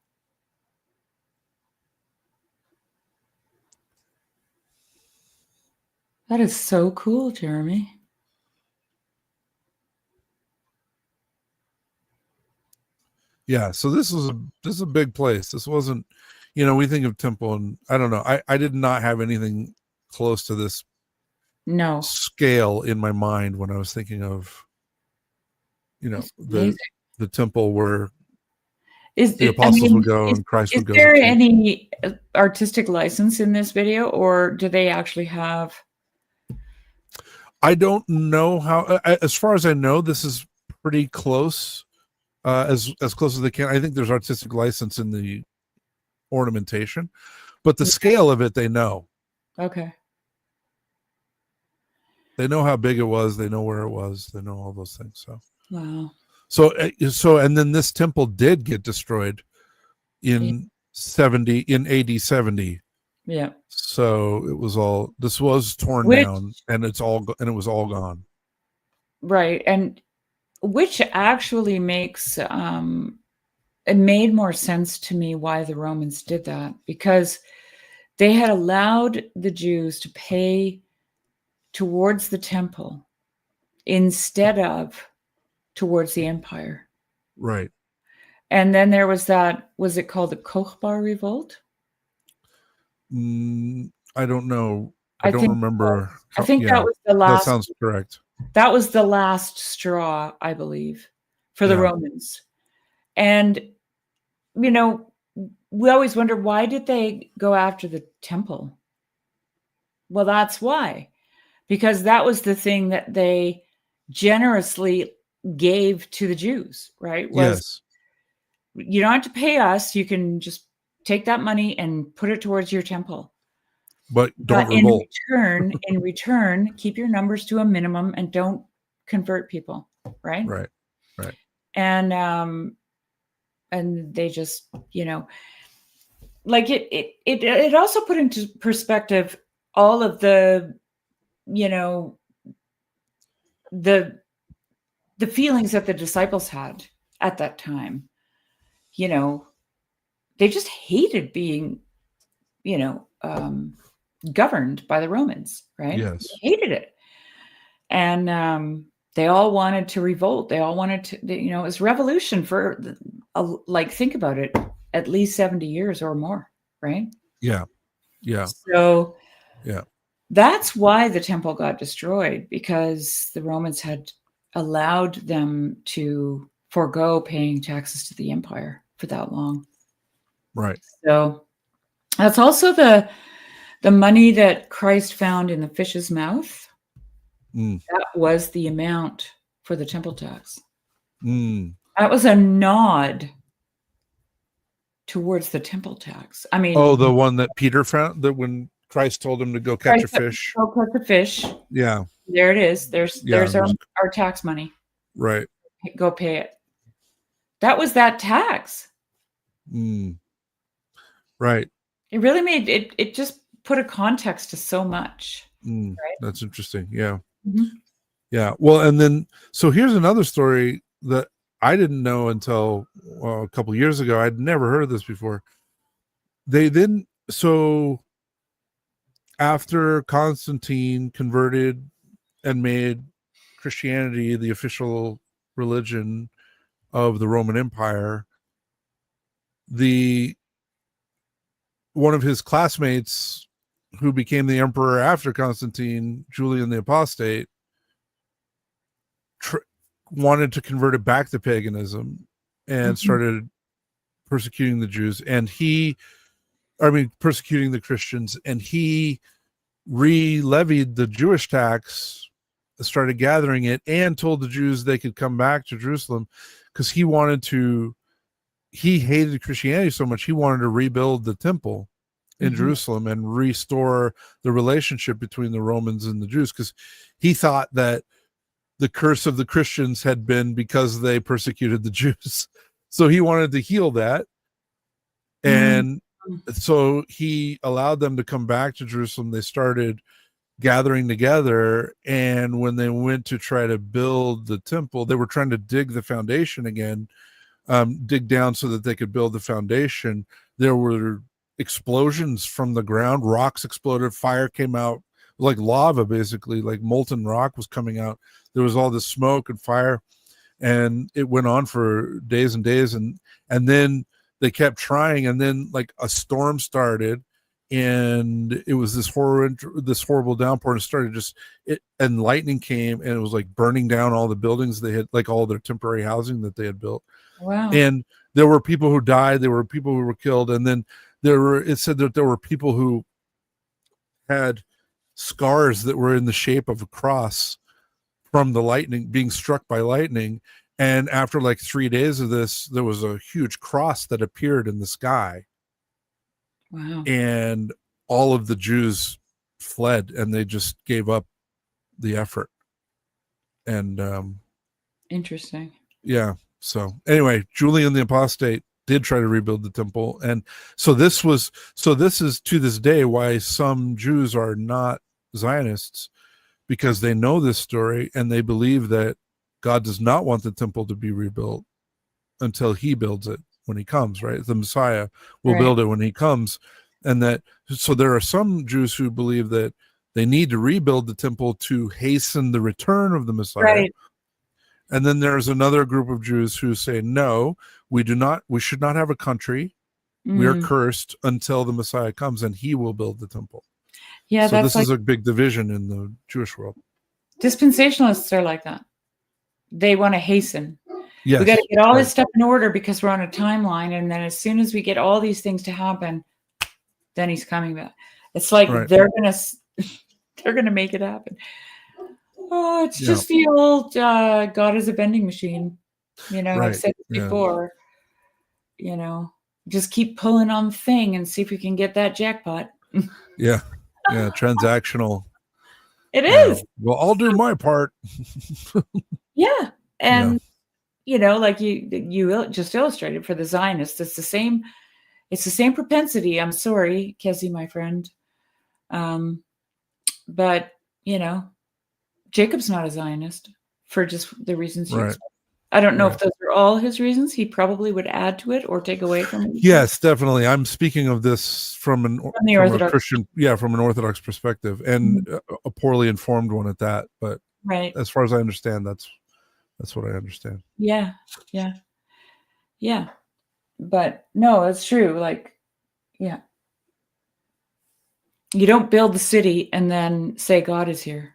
That is so cool, Jeremy. Yeah, so this is a big place. This wasn't, we think of temple, and I don't know. I did not have anything close to this scale in my mind when I was thinking of the temple where the apostles would go and Christ would go. Is there any artistic license in this video, or do they actually have? I don't know how. As far as I know, this is pretty close, as close as they can. I think there's artistic license in the ornamentation, but the scale of it, they know. Okay. They know how big it was. They know where it was. They know all those things. So. Wow. So, and then this temple did get destroyed in AD 70. Yeah. So this was torn down, and it was all gone. Right. And which actually makes, it made more sense to me why the Romans did that, because they had allowed the Jews to pay towards the temple instead of towards the empire. Right. And then there was was it called the Kochbar revolt? I don't know. I don't remember. I think that was the last. That sounds correct. That was the last straw, I believe, for the Romans. And, we always wonder, why did they go after the temple? Well, that's why. Because that was the thing that they generously gave to the Jews, right? Yes. You don't have to pay us. You can just take that money and put it towards your temple. But don't revolt. In return, keep your numbers to a minimum and don't convert people, right? Right. And they just, like it also put into perspective all of the, the feelings that the disciples had at that time. They just hated being governed by the Romans, right? Yes. They hated it. And they all wanted to revolt. They all wanted to, it was revolution for, think about it, at least 70 years or more, right? Yeah. Yeah. So yeah, that's why the temple got destroyed, because the Romans had allowed them to forego paying taxes to the empire for that long. Right. So that's also the money that Christ found in the fish's mouth. That was the amount for the temple tax. That was a nod towards the temple tax. I mean, the one that Peter found, that when Christ told him to go catch a fish. Go catch a fish. Yeah. There it is. There's our tax money. Right. Go pay it. That was that tax. Right. It really made it. It just put a context to so much. Right? That's interesting. Yeah. Mm-hmm. Yeah. Well, and then, so here's another story that I didn't know until a couple of years ago. I'd never heard of this before. So after Constantine converted and made Christianity the official religion of the Roman Empire, one of his classmates, who became the emperor after Constantine, Julian the Apostate, wanted to convert it back to paganism and started persecuting the Jews. And persecuting the Christians. And he re-levied the Jewish tax, started gathering it, and told the Jews they could come back to Jerusalem, because he hated Christianity so much. He wanted to rebuild the temple in Jerusalem and restore the relationship between the Romans and the Jews, because he thought that the curse of the Christians had been because they persecuted the Jews. So he wanted to heal that. And so he allowed them to come back to Jerusalem. They started gathering together, and when they went to try to build the temple, they were trying to dig the foundation again, dig down so that they could build the foundation. There were explosions from the ground. Rocks exploded. Fire came out like lava, basically, like molten rock was coming out. There was all this smoke and fire, and it went on for days and days. And then they kept trying, and then like a storm started, and it was this horrible downpour, and it started and lightning came, and it was like burning down all the buildings they had, like all their temporary housing that they had built. Wow. And there were people who died. There were people who were killed. And then it said that there were people who had scars that were in the shape of a cross from the lightning, being struck by lightning. And after like 3 days of this, there was a huge cross that appeared in the sky. Wow. And all of the Jews fled, and they just gave up the effort. And interesting. Yeah. So anyway, Julian the Apostate did try to rebuild the temple. And so this is to this day why some Jews are not Zionists, because they know this story and they believe that God does not want the temple to be rebuilt until he builds it when he comes, right? The Messiah will build it when he comes. And so there are some Jews who believe that they need to rebuild the temple to hasten the return of the Messiah. Right. And then there's another group of Jews who say, no, we should not have a country. We are cursed until the Messiah comes and he will build the temple. Yeah. So this is a big division in the Jewish world. Dispensationalists are like that. They want to hasten. Yes, we got to get all this stuff in order because we're on a timeline. And then as soon as we get all these things to happen, then he's coming back. It's like they're going to make it happen. Oh, it's just the old God is a vending machine. I've said it before. Just keep pulling on the thing and see if we can get that jackpot. Yeah. Transactional. It is. Well, I'll do my part. Yeah. And, like you just illustrated for the Zionists, it's the same propensity. I'm sorry, Kessie, my friend. But, Jacob's not a Zionist for just the reasons you explained. I don't know if Right. those are all his reasons. He probably would add to it or take away from it. Yes, definitely. I'm speaking of this from the a Orthodox. Christian, from an Orthodox perspective, and a poorly informed one at that. But Right. as far as I understand, that's what I understand. Yeah. But no, it's true. Like, yeah. You don't build the city and then say God is here.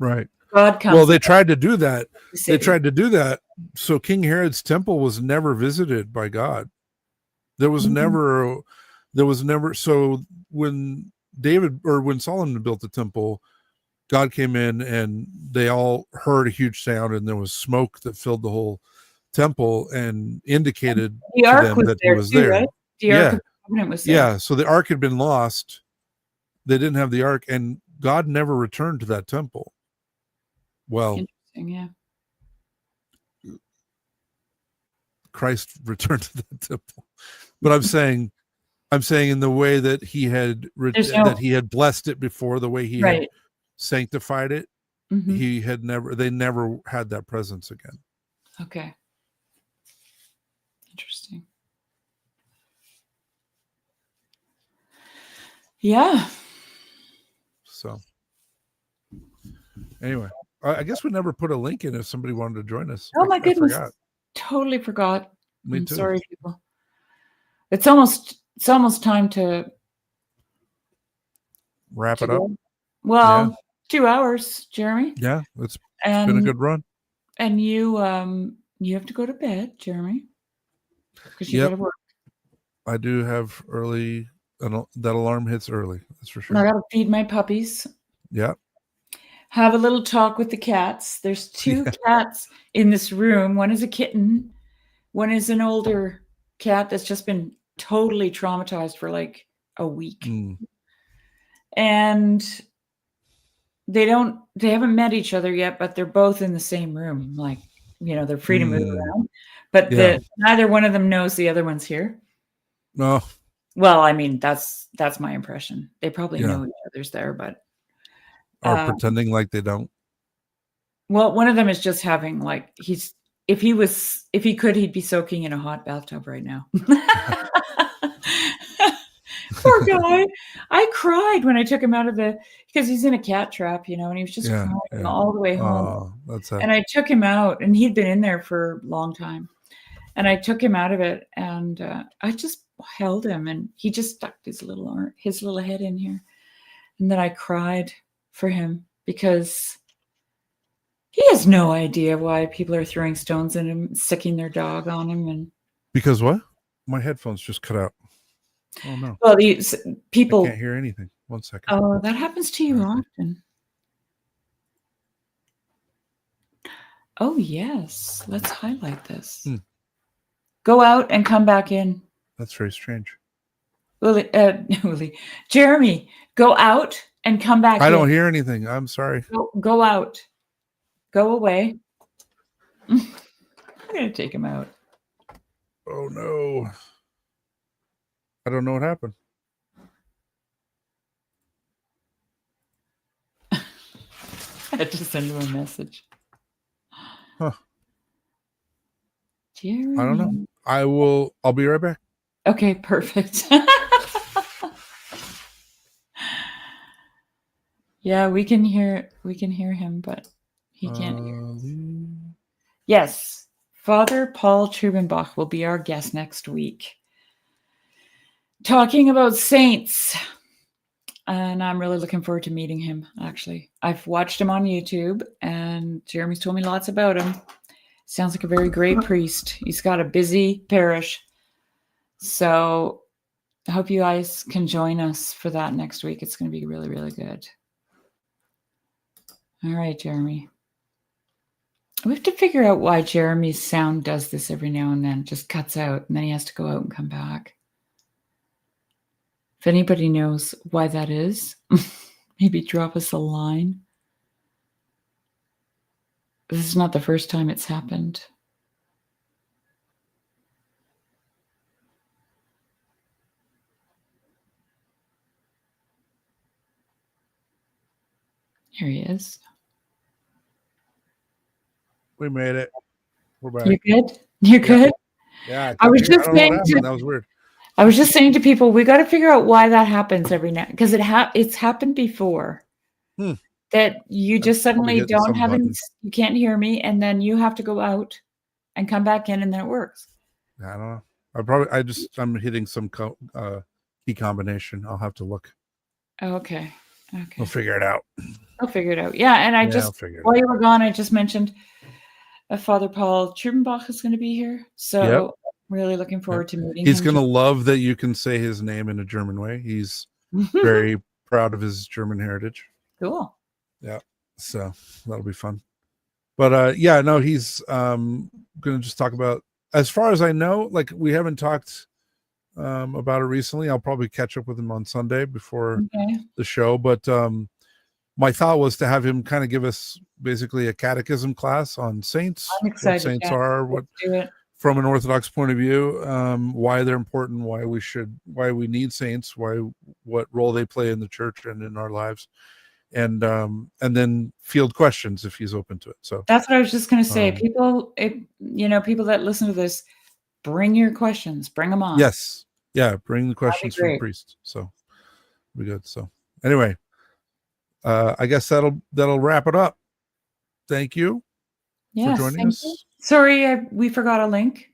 Right. God comes. Well, they tried to do that. The They tried to do that. So King Herod's temple was never visited by God. There was never. So when when Solomon built the temple, God came in and they all heard a huge sound, and there was smoke that filled the whole temple and indicated the to ark them was that there he was too, there. right? The Ark of the Covenant was there. Yeah. So the ark had been lost. They didn't have the ark, and God never returned to that temple. Well, interesting, yeah. Christ returned to the temple, but I'm saying in the way that he had that he had blessed it before, the way he had sanctified it, they never had that presence again. Okay. Interesting. Yeah. So anyway, I guess we never put a link in if somebody wanted to join us. Oh my goodness. I forgot. Totally forgot. Me too. Sorry, people. It's almost time to wrap it up. Well, 2 hours, Jeremy. Yeah, it's been a good run. And you have to go to bed, Jeremy, because you got to work. I do have early. That alarm hits early. That's for sure. And I got to feed my puppies. Yeah. Have a little talk with the cats. There's 2 cats in this room. One is a kitten. One is an older cat that's just been totally traumatized for like a week. And they haven't met each other yet, but they're both in the same room. Like, they're free to move around. But neither one of them knows the other one's here. No. Well, I mean, that's my impression. They probably know each other's there, but are pretending like they don't. Well, one of them is just having like if he could, he'd be soaking in a hot bathtub right now. Poor guy. I cried when I took him out of because he's in a cat trap, and he was just crying all the way home. That's and I took him out, and he'd been in there for a long time. And I took him out of it, and I just held him, and he just stuck his little head in here. And then I cried for him because he has no idea why people are throwing stones at him, sticking their dog on him. And because what? My headphones just cut out. Oh no. Well, these people I can't hear anything. 1 second. Oh, that happens to you often. Oh yes. Let's highlight this. Go out and come back in. That's very strange. Jeremy, go out and come back in. I don't hear anything. I'm sorry. Go out. Go away. I'm going to take him out. Oh, no. I don't know what happened. I had to send him a message. Huh. Jeremy. I don't know. I'll be right back. Okay, perfect. Yeah, we can hear him, but he can't hear us. Yes. Father Paul Trubenbach will be our guest next week. Talking about saints. And I'm really looking forward to meeting him, actually. I've watched him on YouTube, and Jeremy's told me lots about him. Sounds like a very great priest. He's got a busy parish. So I hope you guys can join us for that next week. It's going to be really, really good. All right, Jeremy. We have to figure out why Jeremy's sound does this every now and then. It just cuts out, and then he has to go out and come back. If anybody knows why that is, maybe drop us a line. This is not the first time it's happened. Here he is. We made it. We're back. You good? You good? Yeah. I was just don't know what saying happened. That was weird. I was just saying to people, we got to figure out why that happens every now, because it's happened before. That you just suddenly don't have any, you can't hear me, and then you have to go out and come back in, and then it works. I don't know. I'm hitting some key combination. I'll have to look. Okay. We'll figure it out. I'll figure it out. Yeah, and while you were gone, I just mentioned Father Paul Trubenbach is going to be here, so really looking forward to meeting him. He's going to love that you can say his name in a German way. He's very proud of his German heritage. Cool. Yeah, so that'll be fun. But he's going to just talk about, as far as I know, like we haven't talked about it recently. I'll probably catch up with him on Sunday before the show. But my thought was to have him kind of give us basically a catechism class on saints. I'm excited. What saints are, what from an Orthodox point of view, why they're important, why we need saints, what role they play in the church and in our lives. And then field questions if he's open to it. So that's what I was just going to say. People that listen to this, bring your questions, bring them on. Yes. Yeah. Bring the questions from the priest. So we good. So anyway, I guess that'll wrap it up. Thank you for joining us. You. Sorry, we forgot a link.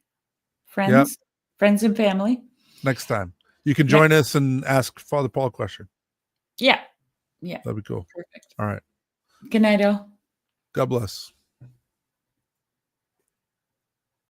Friends and family. Next time you can join us and ask Father Paul a question. Yeah. That'd be cool. Perfect. All right. Good night, all. God bless.